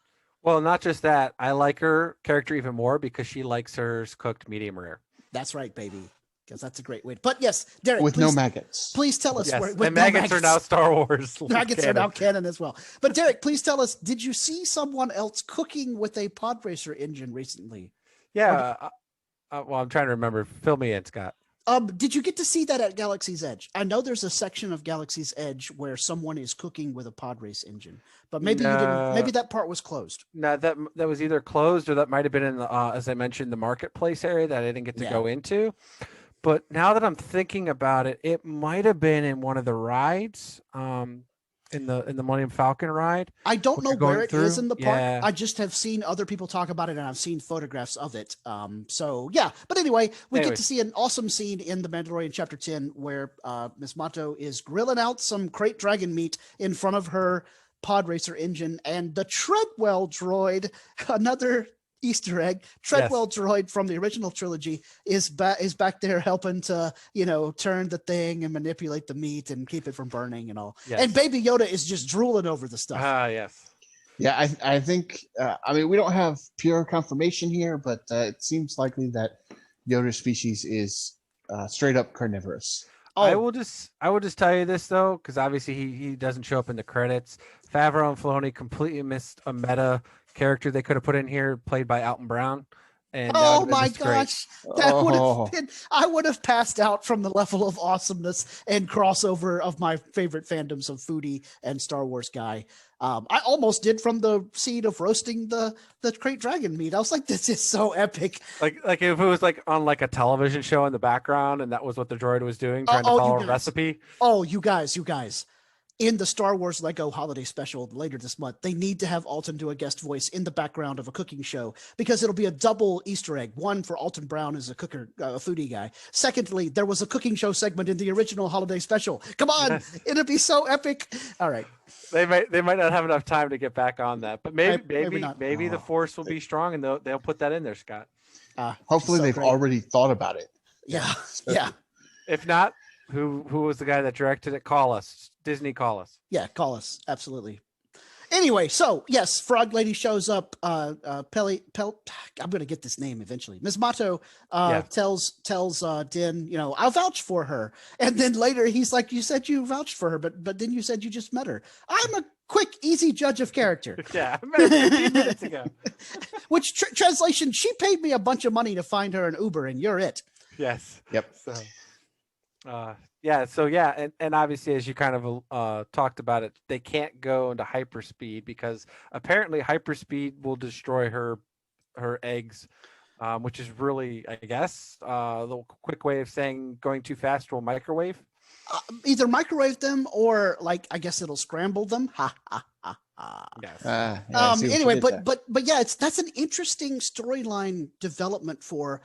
Well, not just that. I like her character even more because she likes hers cooked medium rare. That's right, baby. Because that's a great way. But yes, Derek, with no maggots. Please tell us where. And maggots are now Star Wars. Maggots are now canon as well. But Derek, please tell us: did you see someone else cooking with a pod racer engine recently? Yeah. Well, I'm trying to remember. Fill me in, Scott. Did you get to see that at Galaxy's Edge? I know there's a section of Galaxy's Edge where someone is cooking with a pod race engine, but maybe you didn't. Maybe that part was closed. No, that was either closed or that might have been in the, as I mentioned, the marketplace area that I didn't get to go into. But now that I'm thinking about it, it might have been in one of the rides, in the Millennium Falcon ride. I don't know where it is in the park. Yeah. I just have seen other people talk about it, and I've seen photographs of it. But anyway, we get to see an awesome scene in The Mandalorian Chapter 10 where Miss Mato is grilling out some crate dragon meat in front of her pod racer engine, and the Treadwell droid, another Easter egg, Treadwell droid from the original trilogy, is back there helping to turn the thing and manipulate the meat and keep it from burning and all. And Baby Yoda is just drooling over the stuff. Yeah, I think we don't have pure confirmation here, but it seems likely that Yoda's species is straight up carnivorous. I will just tell you this though, because obviously he doesn't show up in the credits. Favreau and Filoni completely missed a meta character they could have put in here, played by Alton Brown. And oh my gosh, that would have been, I would have passed out from the level of awesomeness and crossover of my favorite fandoms of foodie and Star Wars guy. I almost did from the scene of roasting the crate dragon meat. I was like, this is so epic. Like if it was like on like a television show in the background and that was what the droid was doing, trying to follow a recipe. Oh, you guys. In the Star Wars Lego holiday special later this month, they need to have Alton do a guest voice in the background of a cooking show, because it'll be a double Easter egg. One, for Alton Brown as a cooker, a foodie guy. Secondly, there was a cooking show segment in the original holiday special. Come on, it'll be so epic. All right. They might not have enough time to get back on that, but maybe the Force will be strong and they'll put that in there, Scott. Hopefully they've already thought about it. Yeah. Yeah. If not, who was the guy that directed it? Call us. Disney, call us. Yeah, call us. Absolutely. Anyway, so yes, Frog Lady shows up. I'm going to get this name eventually. Ms. Mato tells Din, I'll vouch for her. And then later he's like, you said you vouched for her, but then you said you just met her. I'm a quick, easy judge of character. Yeah, I met her 15 minutes ago. Which translation, she paid me a bunch of money to find her an Uber, and you're it. Yes. Yep. And obviously, as you kind of talked about it, they can't go into hyperspeed because apparently hyperspeed will destroy her eggs which is really, I guess, a little quick way of saying going too fast will microwave. Either microwave them or, like, I guess it'll scramble them. Ha ha ha ha. Yes. Anyway, but yeah, that's an interesting storyline development for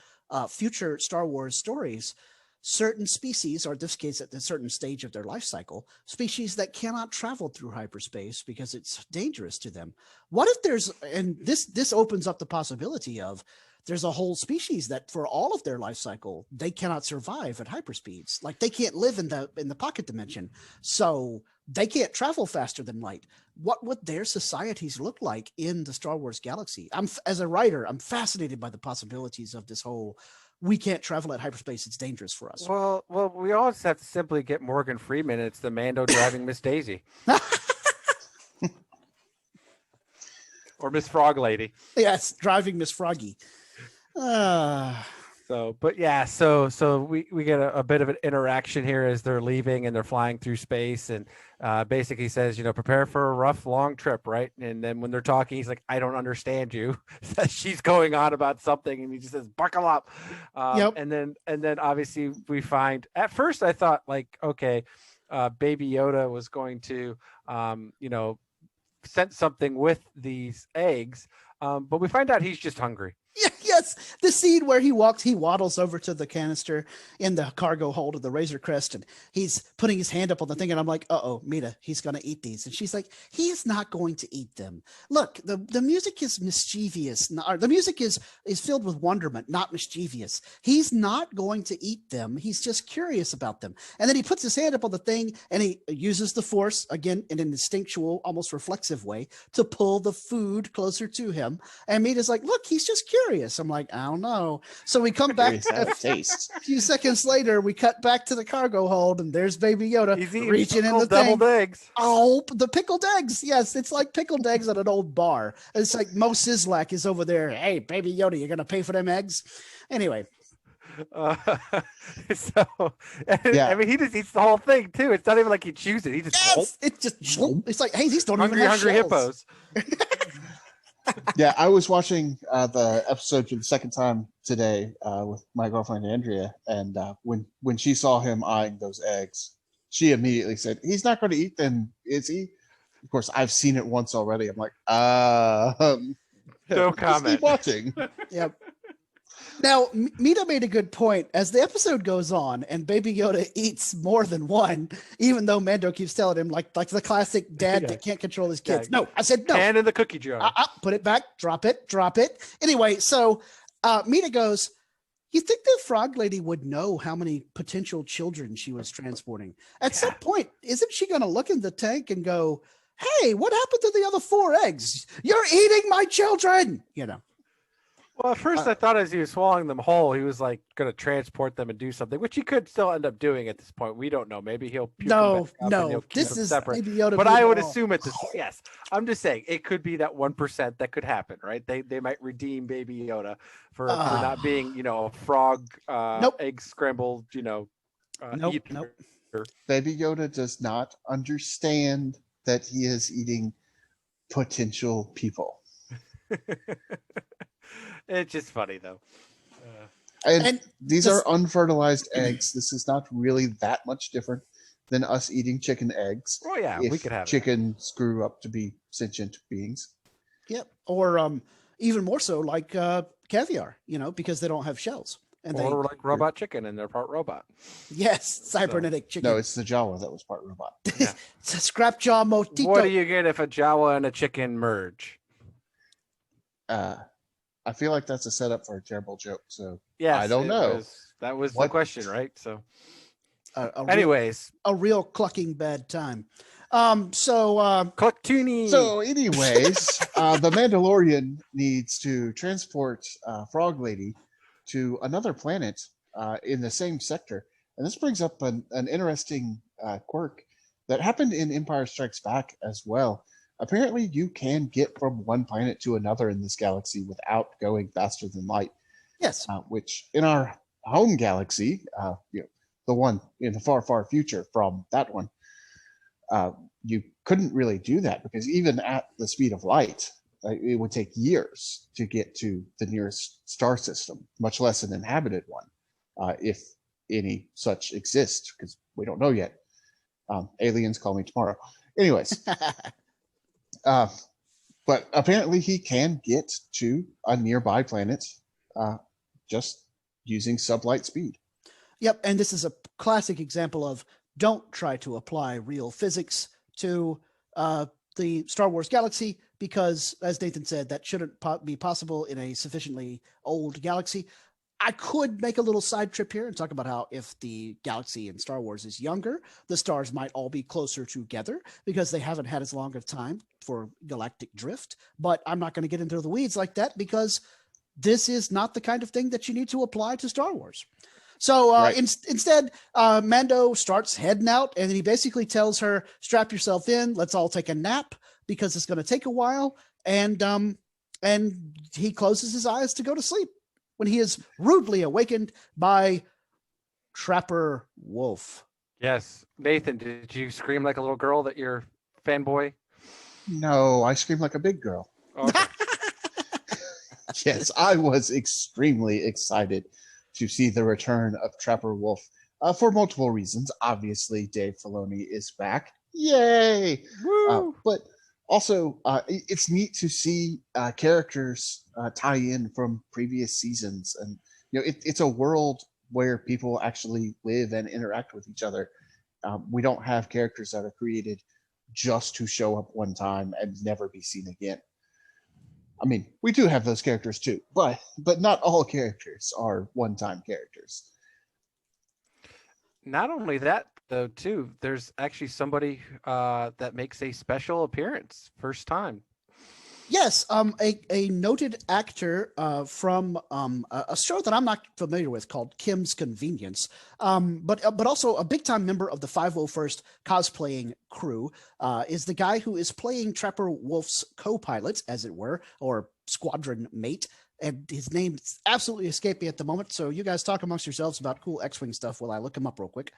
future Star Wars stories. Certain species, or in this case, at a certain stage of their life cycle, species that cannot travel through hyperspace because it's dangerous to them. What if there's, and this opens up the possibility of, there's a whole species that for all of their life cycle, they cannot survive at hyperspeeds. Like they can't live in the pocket dimension. So they can't travel faster than light. What would their societies look like in the Star Wars galaxy? As a writer, I'm fascinated by the possibilities of this whole, we can't travel at hyperspace, it's dangerous for us. Well, we always have to simply get Morgan Freeman. It's the Mando driving Miss Daisy. Or Miss Frog Lady. Yes, driving Miss Froggy. So we get a bit of an interaction here as they're leaving and they're flying through space, and basically says, prepare for a rough, long trip, right? And then when they're talking, he's like, I don't understand you. She's going on about something, and he just says, buckle up. Yep. And then obviously we find, at first I thought, like, okay, Baby Yoda was going to, send something with these eggs, but we find out he's just hungry. Yes, the scene where he waddles over to the canister in the cargo hold of the Razor Crest, and he's putting his hand up on the thing, and I'm like, uh-oh, Mita, he's going to eat these. And she's like, he is not going to eat them. Look, the music is mischievous. The music is filled with wonderment, not mischievous. He's not going to eat them. He's just curious about them. And then he puts his hand up on the thing, and he uses the Force, again, in an instinctual, almost reflexive way, to pull the food closer to him. And Mita's like, look, he's just curious. I'm like, I don't know. So we come back a few seconds later, we cut back to the cargo hold, and there's Baby Yoda reaching in the deviled thing. Eggs. Oh, the pickled eggs. Yes, it's like pickled eggs at an old bar. It's like Mo Sislak is over there. Hey, Baby Yoda, you going to pay for them eggs? Anyway. I mean, he just eats the whole thing too. It's not even like he chews it. He just it's like, hey, these don't hungry even have hippos. Yeah, I was watching the episode for the second time today with my girlfriend Andrea, and when she saw him eyeing those eggs, she immediately said, "He's not going to eat them, is he?" Of course, I've seen it once already. I'm like, no comment. Keep watching. Yep. Now, Mita made a good point. As the episode goes on and Baby Yoda eats more than one, even though Mando keeps telling him, like the classic dad that can't control his kids. No, I said no. And in the cookie jar. Put it back. Drop it. Anyway, so Mita goes, you think the Frog Lady would know how many potential children she was transporting? At some point, isn't she going to look in the tank and go, hey, what happened to the other 4 eggs? You're eating my children, Well, at first I thought as he was swallowing them whole, he was like going to transport them and do something, which he could still end up doing at this point. We don't know. Maybe he'll puke them back up and he'll keep this them is separate. Baby Yoda. But I would assume at this. Yes, I'm just saying it could be that 1% that could happen, right? They might redeem Baby Yoda for not being, a frog egg scrambled, Nope. Baby Yoda does not understand that he is eating potential people. It's just funny though. And these are unfertilized eggs. This is not really that much different than us eating chicken eggs. Oh yeah, we could have chickens grew up to be sentient beings. Yep. Or even more so like caviar, because they don't have shells. And like robot chicken and they're part robot. Yes, cybernetic chicken. No, it's the Jawa that was part robot. Yeah. It's a scrap jaw motito. What do you get if a Jawa and a chicken merge? I feel like that's a setup for a terrible joke. So yes, I don't know. That was the question, right? So, anyways, a real clucking bad time. Clucktoony. So, anyways, the Mandalorian needs to transport Frog Lady to another planet in the same sector, and this brings up an interesting quirk that happened in Empire Strikes Back as well. Apparently, you can get from one planet to another in this galaxy without going faster than light. Yes. Which in our home galaxy, the one in the far, far future from that one, you couldn't really do that because even at the speed of light, it would take years to get to the nearest star system, much less an inhabited one, if any such exist, because we don't know yet. Aliens, call me tomorrow. Anyways, but apparently he can get to a nearby planet just using sublight speed. Yep, and this is a classic example of don't try to apply real physics to the Star Wars galaxy, because, as Nathan said, that shouldn't be possible in a sufficiently old galaxy. I could make a little side trip here and talk about how if the galaxy in Star Wars is younger, the stars might all be closer together because they haven't had as long of time for galactic drift. But I'm not going to get into the weeds like that because this is not the kind of thing that you need to apply to Star Wars. So Right. instead, Mando starts heading out, and he basically tells her, strap yourself in, let's all take a nap because it's going to take a while. And he closes his eyes to go to sleep when he is rudely awakened by Trapper Wolf. Yes. Nathan, did you scream like a little girl that you're fanboy? No, I scream like a big girl. Okay. Yes, I was extremely excited to see the return of Trapper Wolf for multiple reasons. Obviously, Dave Filoni is back. Yay! But also, it's neat to see characters tie in from previous seasons. And, it's a world where people actually live and interact with each other. We don't have characters that are created just to show up one time and never be seen again. I mean, we do have those characters too, but not all characters are one-time characters. Not only that, though, too, there's actually somebody that makes a special appearance first time. Yes, a noted actor from a show that I'm not familiar with called Kim's Convenience, but also a big time member of the 501st cosplaying crew is the guy who is playing Trapper Wolf's co-pilot, as it were, or squadron mate. And his name is absolutely escaping me at the moment. So you guys talk amongst yourselves about cool X-Wing stuff while I look him up real quick.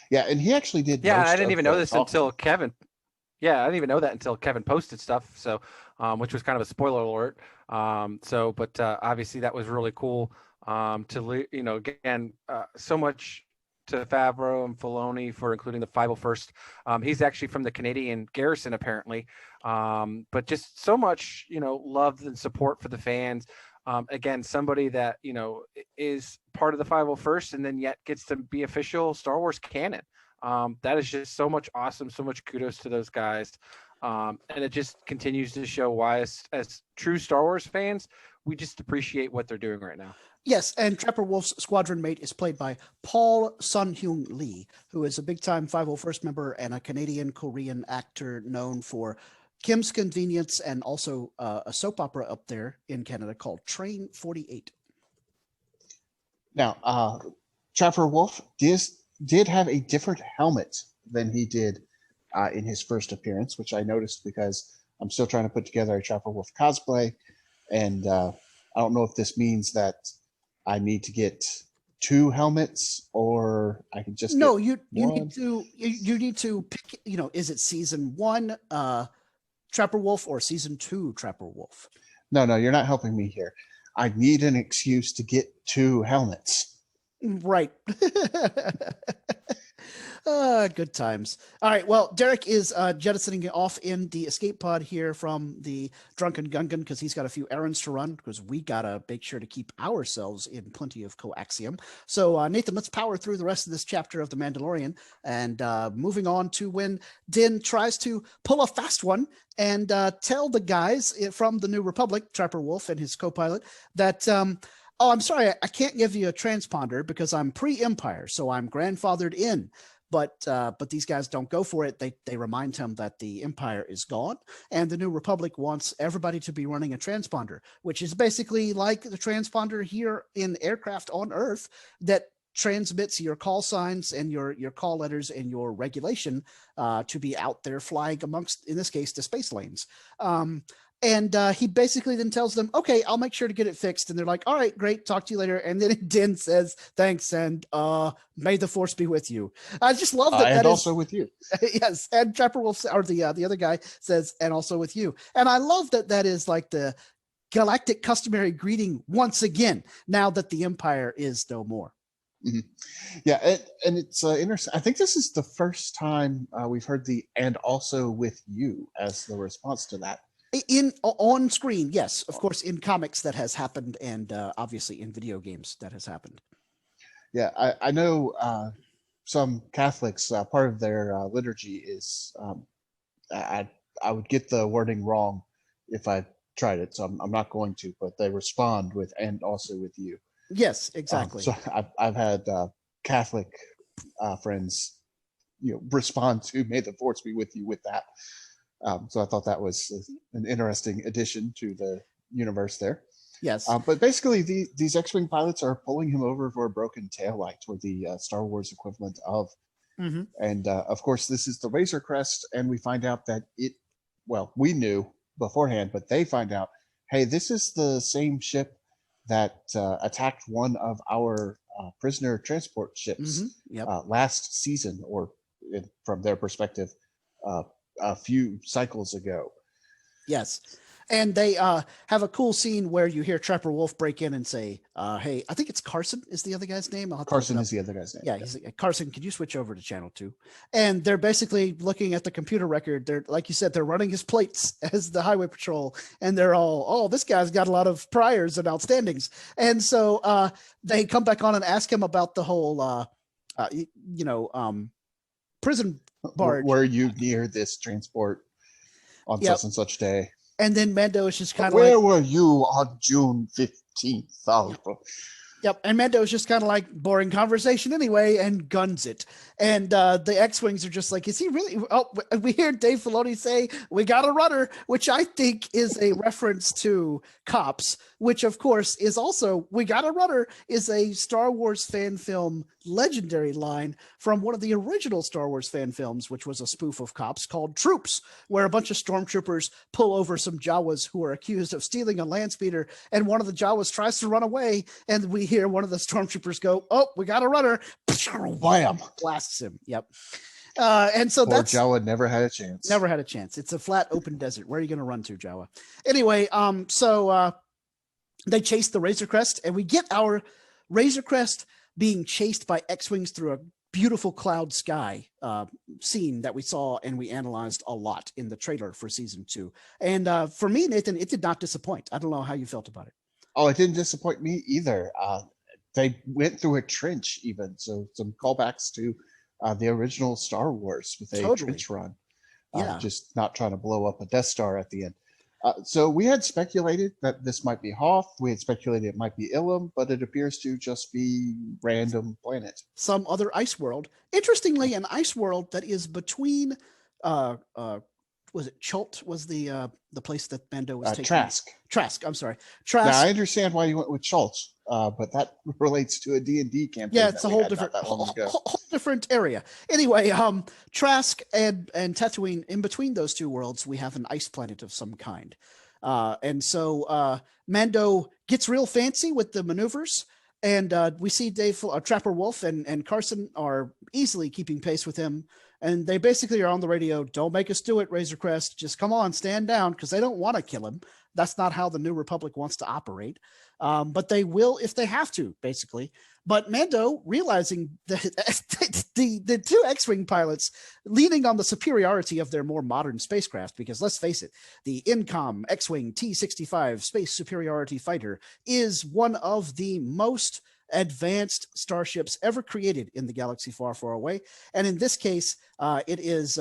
Yeah, and he actually did. Yeah, most I didn't of even know the this talking. until Kevin. Yeah, I didn't even know that until Kevin posted stuff. So, which was kind of a spoiler alert. But obviously that was really cool. Again, so much to Favreau and Filoni for including the 501st. He's actually from the Canadian Garrison, apparently. But just so much, love and support for the fans. Again, somebody that, is part of the 501st and then yet gets to be official Star Wars canon. That is just so much awesome, so much kudos to those guys. And it just continues to show why as true Star Wars fans, we just appreciate what they're doing right now. Yes, and Trapper Wolf's squadron mate is played by Paul Sun-Hyung Lee, who is a big-time 501st member and a Canadian-Korean actor known for Kim's Convenience and also a soap opera up there in Canada called Train 48. Now, Trapper Wolf did have a different helmet than he did in his first appearance, which I noticed because I'm still trying to put together a Trapper Wolf cosplay, and I don't know if this means that I need to get two helmets or I can just you one. need to pick, is it season 1 Trapper Wolf or season 2 Trapper Wolf? No, you're not helping me here. I need an excuse to get two helmets. Right. Good times. All right. Well, Derek is jettisoning off in the escape pod here from the Drunken Gungan because he's got a few errands to run because we got to make sure to keep ourselves in plenty of coaxium. So, Nathan, let's power through the rest of this chapter of The Mandalorian and moving on to when Din tries to pull a fast one and tell the guys from the New Republic, Trapper Wolf and his co-pilot, that oh, I'm sorry, I can't give you a transponder because I'm pre-Empire, so I'm grandfathered in. But these guys don't go for it. They remind him that the Empire is gone, and the New Republic wants everybody to be running a transponder, which is basically like the transponder here in aircraft on Earth that transmits your call signs and your call letters and your regulation to be out there flying amongst, in this case, the space lanes. And he basically then tells them, okay, I'll make sure to get it fixed. And they're like, all right, great. Talk to you later. And then Din says, thanks. And may the force be with you. I just love that. And also with you. Yes. And Trapper Wolf, or the other guy says, and also with you. And I love that that is like the galactic customary greeting once again, now that the Empire is no more. Mm-hmm. Yeah. And it's interesting. I think this is the first time we've heard the and also with you as the response to that. On screen, yes, of course. In comics, that has happened, and obviously in video games, that has happened. Yeah, I know some Catholics. Part of their liturgy is I would get the wording wrong if I tried it, so I'm not going to. But they respond with "and also with you." Yes, exactly. So I've had Catholic friends, respond to "May the Force be with you" with that. So I thought that was an interesting addition to the universe there. Yes. But basically, these X-Wing pilots are pulling him over for a broken taillight, or the Star Wars equivalent of. Mm-hmm. And of course, this is the Razor Crest, and we find out that we knew beforehand, but they find out, hey, this is the same ship that attacked one of our prisoner transport ships last season, or from their perspective, a few cycles ago. Yes. And they have a cool scene where you hear Trapper Wolf break in and say, hey, I think it's Carson is the other guy's name. Carson is the other guy's name. Yeah, he's like, Carson, could you switch over to channel 2? And they're basically looking at the computer record. They're, like you said, they're running his plates as the highway patrol. And they're all, oh, this guy's got a lot of priors and outstandings. And so they come back on and ask him about the whole, prison barge. Were you near this transport on such and such day? And then Mando is just kind of where were you on June 15th? Yep. And Mando is just kind of like boring conversation anyway, and guns it. And the X-Wings are just like, is he really? Oh, we hear Dave Filoni say, we got a rudder, which I think is a reference to Cops, which of course is also, we got a rudder is a Star Wars fan film legendary line from one of the original Star Wars fan films, which was a spoof of Cops called Troops, where a bunch of stormtroopers pull over some Jawas who are accused of stealing a land speeder. And one of the Jawas tries to run away. And we hear one of the stormtroopers go, oh, we got a rudder. Wham! Blasts him. Yep. And so Poor Jawa never had a chance. Never had a chance. It's a flat open desert. Where are you going to run to, Jawa? Anyway, so they chase the Razor Crest, and we get our Razor Crest being chased by X-Wings through a beautiful cloud sky scene that we saw and we analyzed a lot in the trailer for season 2. And for me, Nathan, it did not disappoint. I don't know how you felt about it. Oh, it didn't disappoint me either. They went through a trench even, so some callbacks to the original Star Wars with a trench run. Just not trying to blow up a Death Star at the end. So we had speculated that this might be Hoth. We had speculated it might be Ilum, but it appears to just be random planet. Some other ice world. Interestingly, an ice world that is between was it Chult was the place that Mando was taking? Trask, I'm sorry. Trask. Now, I understand why you went with Chult, but that relates to a D&D campaign. Yeah, it's a whole different area. Anyway, Trask and Tatooine, in between those two worlds, we have an ice planet of some kind. And so Mando gets real fancy with the maneuvers, and we see Trapper Wolf and Carson are easily keeping pace with him. And they basically are on the radio, don't make us do it, Razor Crest. Just come on, stand down, because they don't want to kill him. That's not how the New Republic wants to operate. But they will if they have to, basically. But Mando, realizing the two X-Wing pilots leaning on the superiority of their more modern spacecraft, because let's face it, the Incom X-Wing T-65 Space Superiority Fighter is one of the most advanced starships ever created in the galaxy far, far away. And in this case, it is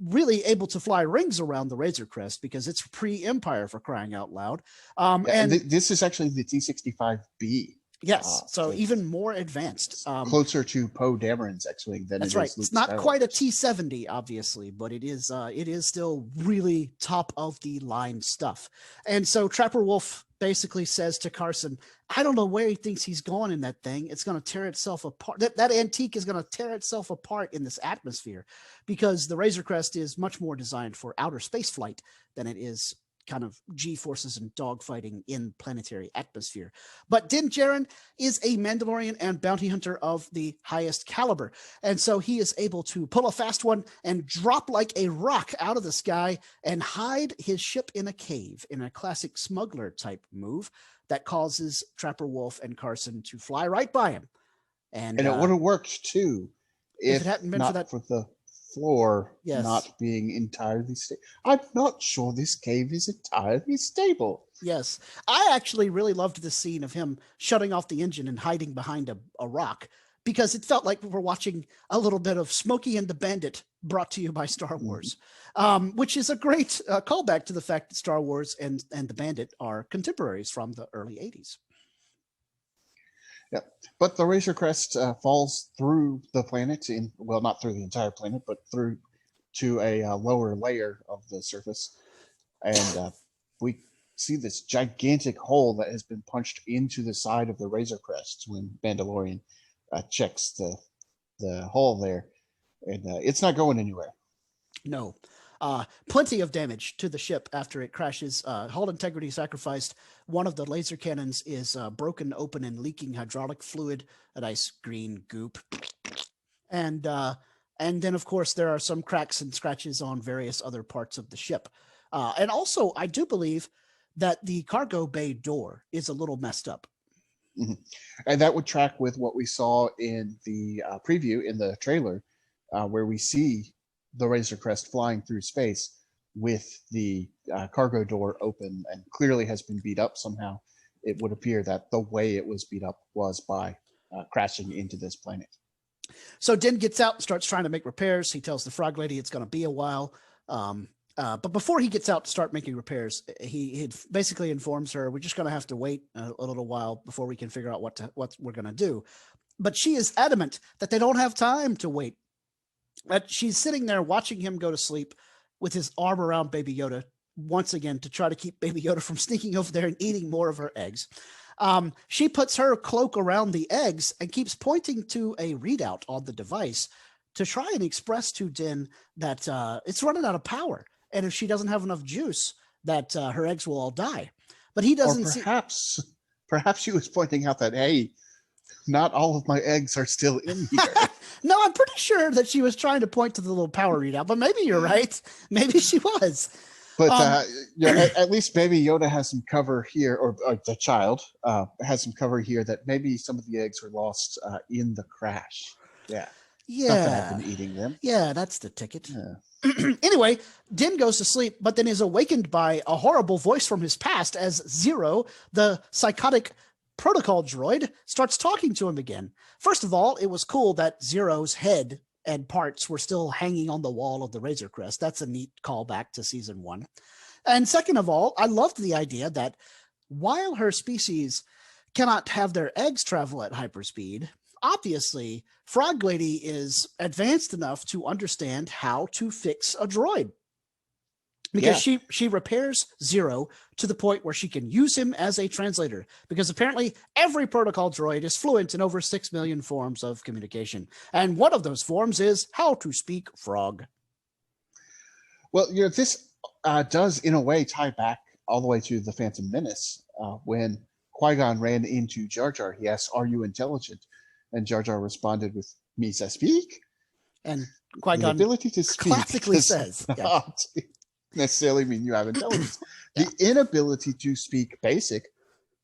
really able to fly rings around the Razor Crest because it's pre-Empire, for crying out loud. And this is actually the T-65B. Yes, so even more advanced. Closer to Poe Dameron's X-Wing than that's it is right. Luke It's not Skywalker's. quite a T-70, obviously, but it is still really top of the line stuff. And so Trapper Wolf basically says to Carson, I don't know where he thinks he's going in that thing. It's going to tear itself apart. That antique is going to tear itself apart in this atmosphere, because the Razor Crest is much more designed for outer space flight than it is kind of G-forces and dogfighting in planetary atmosphere. But Din Djarin is a Mandalorian and bounty hunter of the highest caliber. And so he is able to pull a fast one and drop like a rock out of the sky and hide his ship in a cave in a classic smuggler type move that causes Trapper Wolf and Carson to fly right by him. And it would have worked too if it hadn't been not for that for the floor Yes. not being entirely stable. I'm not sure this cave is entirely stable. Yes. I actually really loved the scene of him shutting off the engine and hiding behind a rock, because it felt like we were watching a little bit of Smokey and the Bandit brought to you by Star Wars, which is a great callback to the fact that Star Wars and the Bandit are contemporaries from the early 80s. Yeah, but the Razor Crest falls through the planet, well, not through the entire planet, but through to a lower layer of the surface. And we see this gigantic hole that has been punched into the side of the Razor Crest when Mandalorian checks the hole there. And it's not going anywhere. No. Plenty of damage to the ship after it crashes. Hull integrity sacrificed. One of the laser cannons is broken open and leaking hydraulic fluid, a nice green goop. And then, of course, there are some cracks and scratches on various other parts of the ship. And also, I do believe that the cargo bay door is a little messed up. Mm-hmm. And that would track with what we saw in the preview in the trailer, where we see the Razor Crest flying through space with the cargo door open and clearly has been beat up somehow. It would appear that the way it was beat up was by crashing into this planet. So Din gets out and starts trying to make repairs. He tells the frog lady it's going to be a while. But before he gets out to start making repairs, he basically informs her, we're just going to have to wait a little while before we can figure out what we're going to do. But she is adamant that they don't have time to wait. That she's sitting there watching him go to sleep with his arm around Baby Yoda once again to try to keep Baby Yoda from sneaking over there and eating more of her eggs. She puts her cloak around the eggs and keeps pointing to a readout on the device to try and express to Din that it's running out of power. And if she doesn't have enough juice, that her eggs will all die. But he doesn't perhaps she was pointing out that, hey, not all of my eggs are still in here. No, I'm pretty sure that she was trying to point to the little power readout, but maybe you're right. Maybe she was. But at least Baby Yoda has some cover here, or the child has some cover here that maybe some of the eggs were lost in the crash. Yeah. Yeah. Not that I've been eating them. Yeah, that's the ticket. Yeah. Anyway, Din goes to sleep, but then is awakened by a horrible voice from his past as Zero, the psychotic protocol droid, starts talking to him again. First of all, it was cool that Zero's head and parts were still hanging on the wall of the Razor Crest. That's a neat callback to season 1. And second of all, I loved the idea that while her species cannot have their eggs travel at hyperspeed, obviously Frog Lady is advanced enough to understand how to fix a droid. Because she repairs Zero to the point where she can use him as a translator. Because apparently every protocol droid is fluent in over 6 million forms of communication. And one of those forms is how to speak frog. Well, this does in a way tie back all the way to the Phantom Menace. When Qui-Gon ran into Jar Jar, he asked, "Are you intelligent?" And Jar Jar responded with, "Me I speak." And Qui-Gon the ability to speak classically says, not necessarily mean you have intelligence. The inability to speak basic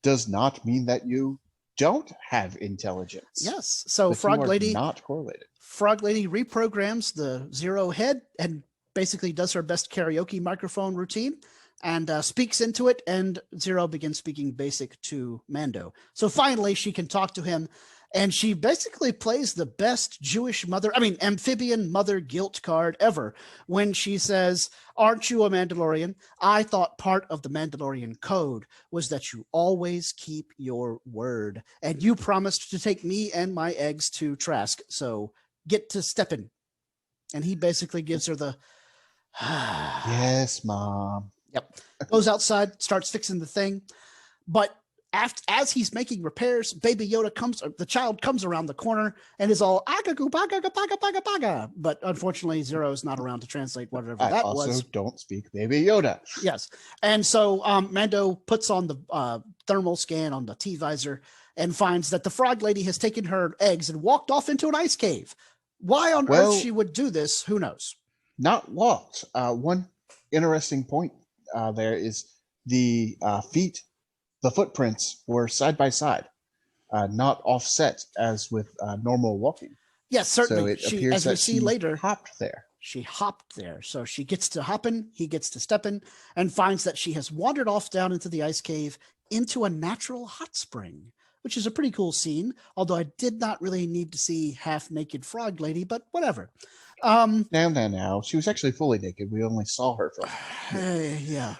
does not mean that you don't have intelligence. Yes. So but Frog Lady not correlated. Frog Lady reprograms the Zero head and basically does her best karaoke microphone routine and speaks into it, and Zero begins speaking basic to Mando. So finally she can talk to him, and she basically plays the best amphibian mother guilt card ever when she says, "Aren't you a Mandalorian? I thought part of the Mandalorian code was that you always keep your word, and you promised to take me and my eggs to Trask, so get to steppin'." And he basically gives her the yes, Mom. Yep. Goes outside, starts fixing the thing. But as he's making repairs, Baby Yoda the child comes around the corner and is all agagu baga baga baga baga. But unfortunately, Zero is not around to translate whatever I that also was. don't speak Baby Yoda. Yes, and so Mando puts on the thermal scan on the T-visor and finds that the frog lady has taken her eggs and walked off into an ice cave. Why on earth she would do this, who knows? Not walked. One interesting point there is the feet. The footprints were side by side, not offset as with normal walking. Yes, certainly. So it appears that she later, hopped there. She hopped there. So she gets to hopping, he gets to stepping, and finds that she has wandered off down into the ice cave into a natural hot spring, which is a pretty cool scene, although I did not really need to see half-naked frog lady, but whatever. Now. She was actually fully naked. We only saw her from. Yeah.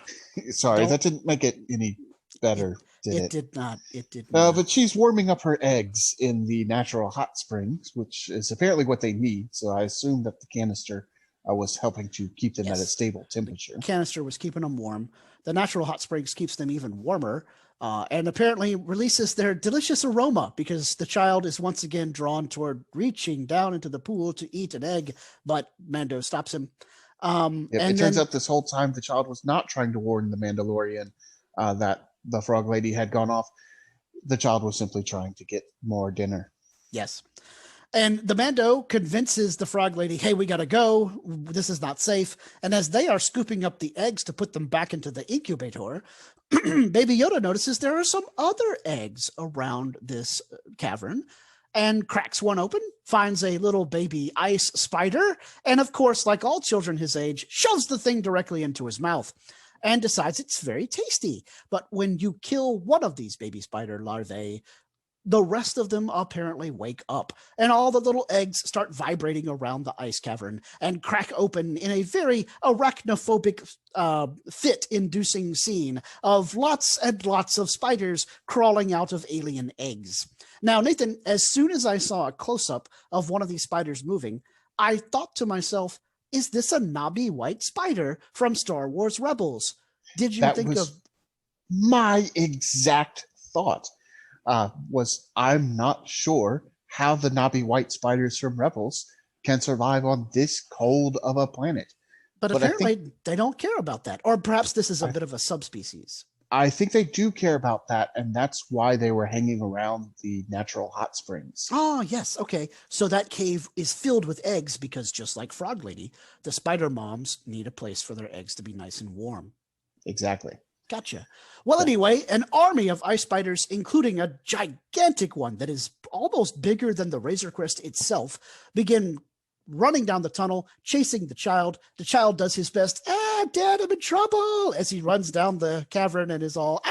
Sorry, that didn't make it any better, did it? It did not. It did not. But she's warming up her eggs in the natural hot springs, which is apparently what they need. So I assume that the canister was helping to keep them at a stable temperature. The canister was keeping them warm. The natural hot springs keeps them even warmer, and apparently releases their delicious aroma because the child is once again drawn toward reaching down into the pool to eat an egg, but Mando stops him. It turns out this whole time the child was not trying to warn the Mandalorian that the frog lady had gone off. The child was simply trying to get more dinner. Yes. And the Mando convinces the frog lady, hey, we got to go. This is not safe. And as they are scooping up the eggs to put them back into the incubator, Baby Yoda notices there are some other eggs around this cavern and cracks one open, finds a little baby ice spider, and of course, like all children his age, shoves the thing directly into his mouth and decides it's very tasty. But when you kill one of these baby spider larvae, the rest of them apparently wake up, and all the little eggs start vibrating around the ice cavern and crack open in a very arachnophobic, fit-inducing scene of lots and lots of spiders crawling out of alien eggs. Now, Nathan, as soon as I saw a close-up of one of these spiders moving, I thought to myself, is this a knobby white spider from Star Wars Rebels? Did you think of... My exact thought. I'm not sure how the knobby white spiders from Rebels can survive on this cold of a planet. But apparently they don't care about that. Or perhaps this is a bit of a subspecies. I think they do care about that, and that's why they were hanging around the natural hot springs. Oh, yes. Okay. So that cave is filled with eggs because just like Frog Lady, the spider moms need a place for their eggs to be nice and warm. Exactly. Gotcha. Well, anyway, an army of ice spiders, including a gigantic one that is almost bigger than the Razor Crest itself, begin running down the tunnel, chasing the child. The child does his best, Dad, I'm in trouble, as he runs down the cavern and is all,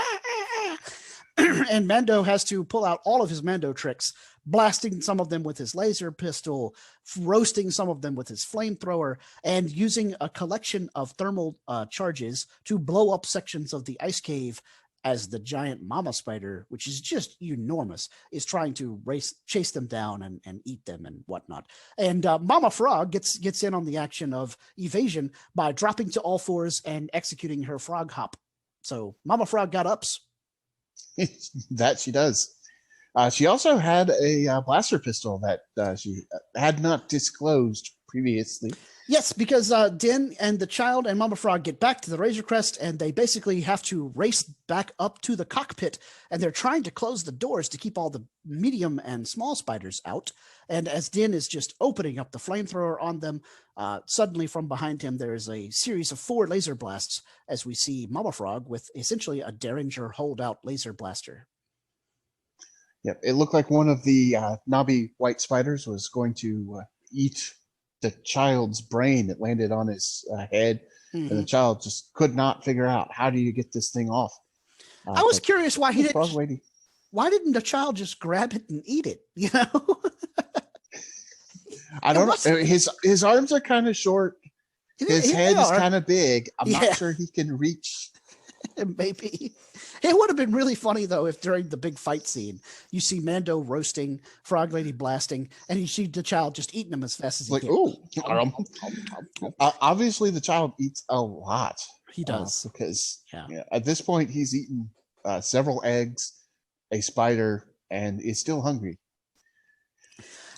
and Mando has to pull out all of his Mando tricks, blasting some of them with his laser pistol, roasting some of them with his flamethrower, and using a collection of thermal charges to blow up sections of the ice cave as the giant mama spider, which is just enormous, is trying to chase them down and eat them and whatnot. And Mama Frog gets in on the action of evasion by dropping to all fours and executing her frog hop. So Mama Frog got ups. That she does. She also had a blaster pistol that she had not disclosed previously. Yes, because Din and the child and Mama Frog get back to the Razor Crest, and they basically have to race back up to the cockpit, and they're trying to close the doors to keep all the medium and small spiders out. And as Din is just opening up the flamethrower on them, suddenly from behind him there is a series of 4 laser blasts as we see Mama Frog with essentially a Derringer holdout laser blaster. Yep, it looked like one of the knobby white spiders was going to eat the child's brain. It landed on his head, and the child just could not figure out, how do you get this thing off? I was curious why why didn't the child just grab it and eat it? You know, I don't know. His arms are kind of short. His head is kind of big. I'm not sure he can reach. Maybe. It would have been really funny, though, if during the big fight scene, you see Mando roasting, Frog Lady blasting, and you see the child just eating them as fast as he can. Ooh. Obviously, the child eats a lot. He does. Because at this point, he's eaten several eggs, a spider and is still hungry.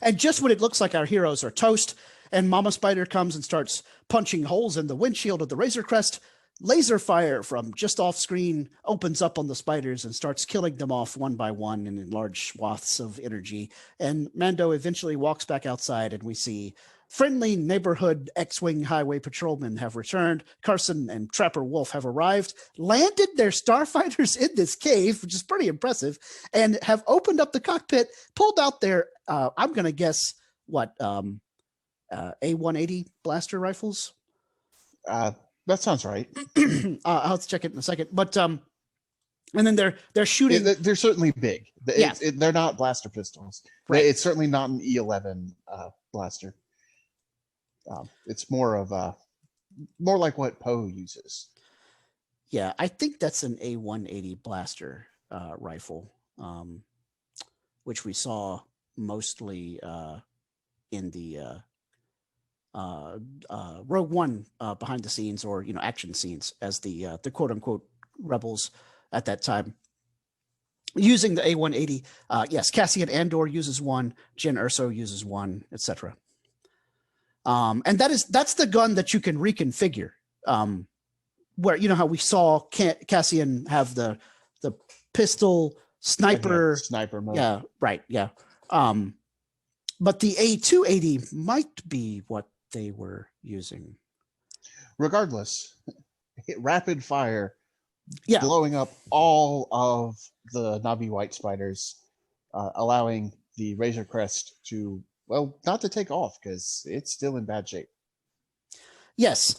And just when it looks like our heroes are toast, and Mama Spider comes and starts punching holes in the windshield of the Razor Crest, laser fire from just off screen opens up on the spiders and starts killing them off one by one in large swaths of energy. And Mando eventually walks back outside, and we see friendly neighborhood X-Wing highway patrolmen have returned. Carson and Trapper Wolf have arrived, landed their starfighters in this cave, which is pretty impressive, and have opened up the cockpit, pulled out their, I'm going to guess, A180 blaster rifles? That sounds right. I'll have to check it in a second. But and then they're shooting. They're certainly big. They're not blaster pistols. Right. It's certainly not an E11 blaster. It's more like what Poe uses. Yeah, I think that's an A180 blaster rifle, which we saw mostly in the Rogue One behind the scenes, or action scenes, as the quote unquote rebels at that time using the A180. Yes, Cassian Andor uses one, Jyn Erso uses one, etc. And that's the gun that you can reconfigure. Where how we saw Cassian have the pistol sniper mode. Yeah, right. Yeah. But the A280 might be what they were using. Regardless, rapid fire, yeah, blowing up all of the Navi white spiders, allowing the Razor Crest to, well, not to take off because it's still in bad shape. Yes.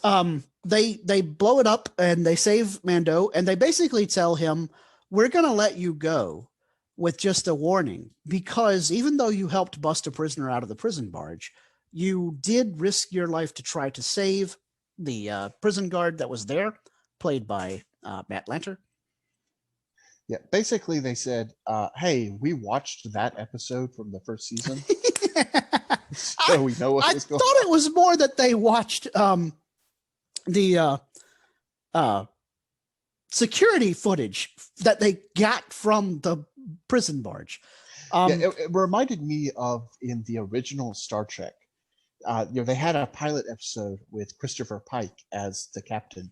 They blow it up and they save Mando, and they basically tell him, we're going to let you go with just a warning, because even though you helped bust a prisoner out of the prison barge, you did risk your life to try to save the prison guard that was there, played by Matt Lanter. Yeah, basically they said, hey, we watched that episode from the first season. So we know what was going on. I thought it was more that they watched the security footage that they got from the prison barge. It reminded me of in the original Star Trek. They had a pilot episode with Christopher Pike as the captain,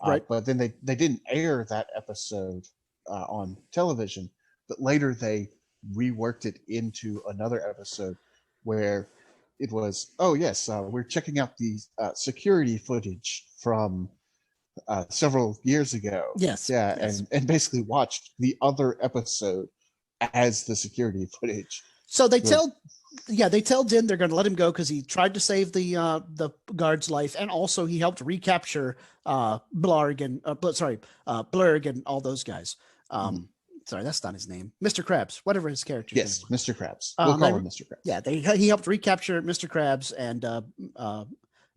right? But then they didn't air that episode on television. But later they reworked it into another episode where it was, we're checking out the security footage from several years ago. Yes. Yeah, yes. And basically watched the other episode as the security footage. So they tell Din they're going to let him go because he tried to save the guard's life, and also he helped recapture Blurg and all those guys. Sorry, that's not his name. Mr. Krabs, whatever his character. Yes, Mr. Krabs. We'll call him Mr. Krabs. Yeah, he helped recapture Mr. Krabs and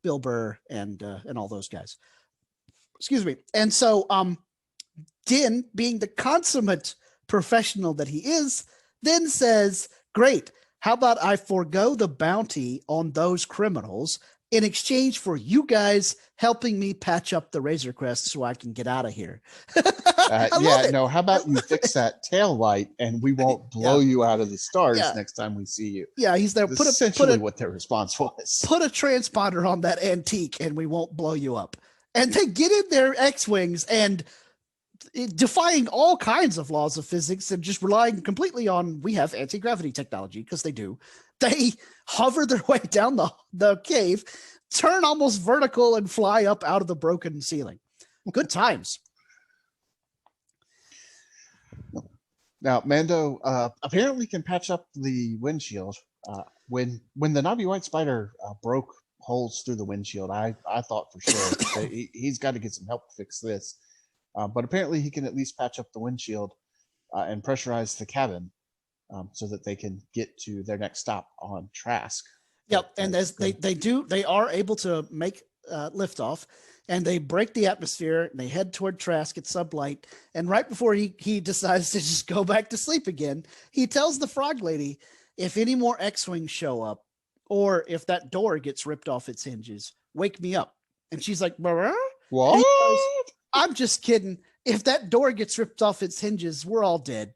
Bill Burr and all those guys. Excuse me. And so Din, being the consummate professional that he is, then says, great, how about I forego the bounty on those criminals in exchange for you guys helping me patch up the Razor Crest so I can get out of here. How about you fix that tail light and we won't blow you out of the stars next time we see you. Yeah, he's there. That's essentially what their response was. Put a transponder on that antique and we won't blow you up. And they get in their X-Wings and defying all kinds of laws of physics and just relying completely on, we have anti-gravity technology, because they do. They hover their way down the cave, turn almost vertical, and fly up out of the broken ceiling. Good times. Now, Mando apparently can patch up the windshield. When the Navi White Spider broke holes through the windshield, I thought for sure he's got to get some help to fix this. But apparently he can at least patch up the windshield and pressurize the cabin so that they can get to their next stop on Trask. Yep, and as they are able to make liftoff, and they break the atmosphere, and they head toward Trask at sublight. And right before he decides to just go back to sleep again, he tells the Frog Lady, if any more X-Wings show up, or if that door gets ripped off its hinges, wake me up. And she's like, what? What? I'm just kidding. If that door gets ripped off its hinges, we're all dead.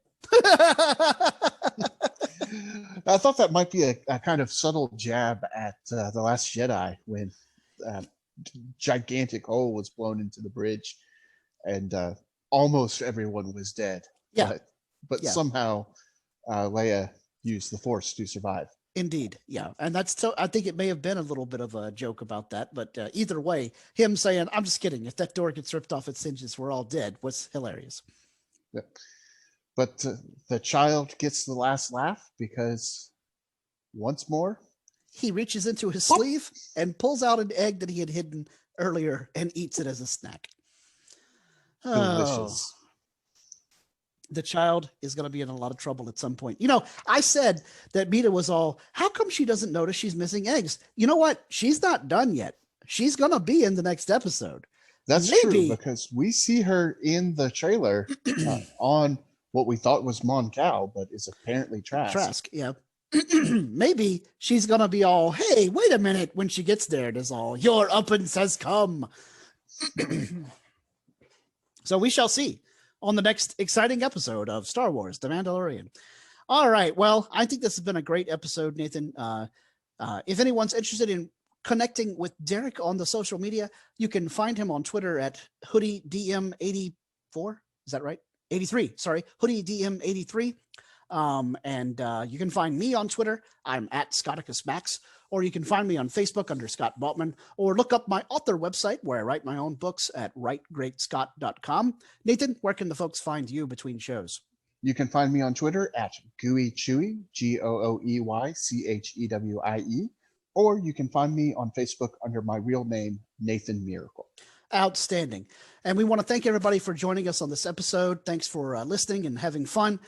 I thought that might be a kind of subtle jab at The Last Jedi when gigantic hole was blown into the bridge and almost everyone was dead. Yeah. But somehow Leia used the Force to survive. Indeed. Yeah. And I think it may have been a little bit of a joke about that, but either way, him saying, I'm just kidding. If that door gets ripped off its hinges, we're all dead was hilarious. Yeah. But the child gets the last laugh because once more, he reaches into his sleeve and pulls out an egg that he had hidden earlier and eats it as a snack. Delicious. Oh. The child is going to be in a lot of trouble at some point. I said that Mita was all, how come she doesn't notice she's missing eggs? You know what? She's not done yet. She's going to be in the next episode. That's true, because we see her in the trailer on what we thought was Mon Cal, but is apparently Trask. Trask, yeah. Maybe she's going to be all, hey, wait a minute, when she gets there. It is all, your uppance has come. So we shall see on the next exciting episode of Star Wars, The Mandalorian. All right. Well, I think this has been a great episode, Nathan. If anyone's interested in connecting with Derek on the social media, you can find him on Twitter at HoodieDM84. Is that right? 83. Sorry. HoodieDM83. And you can find me on Twitter. I'm at ScotticusMax. Or you can find me on Facebook under Scott Baltman, or look up my author website where I write my own books at writegreatscott.com. Nathan, where can the folks find you between shows? You can find me on Twitter at GooeyChewie, GOOEYCHEWIE, or you can find me on Facebook under my real name, Nathan Miracle. Outstanding. And we want to thank everybody for joining us on this episode. Thanks for listening and having fun.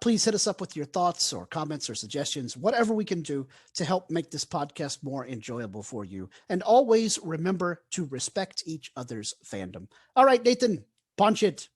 Please hit us up with your thoughts or comments or suggestions, whatever we can do to help make this podcast more enjoyable for you. And always remember to respect each other's fandom. All right, Nathan, punch it.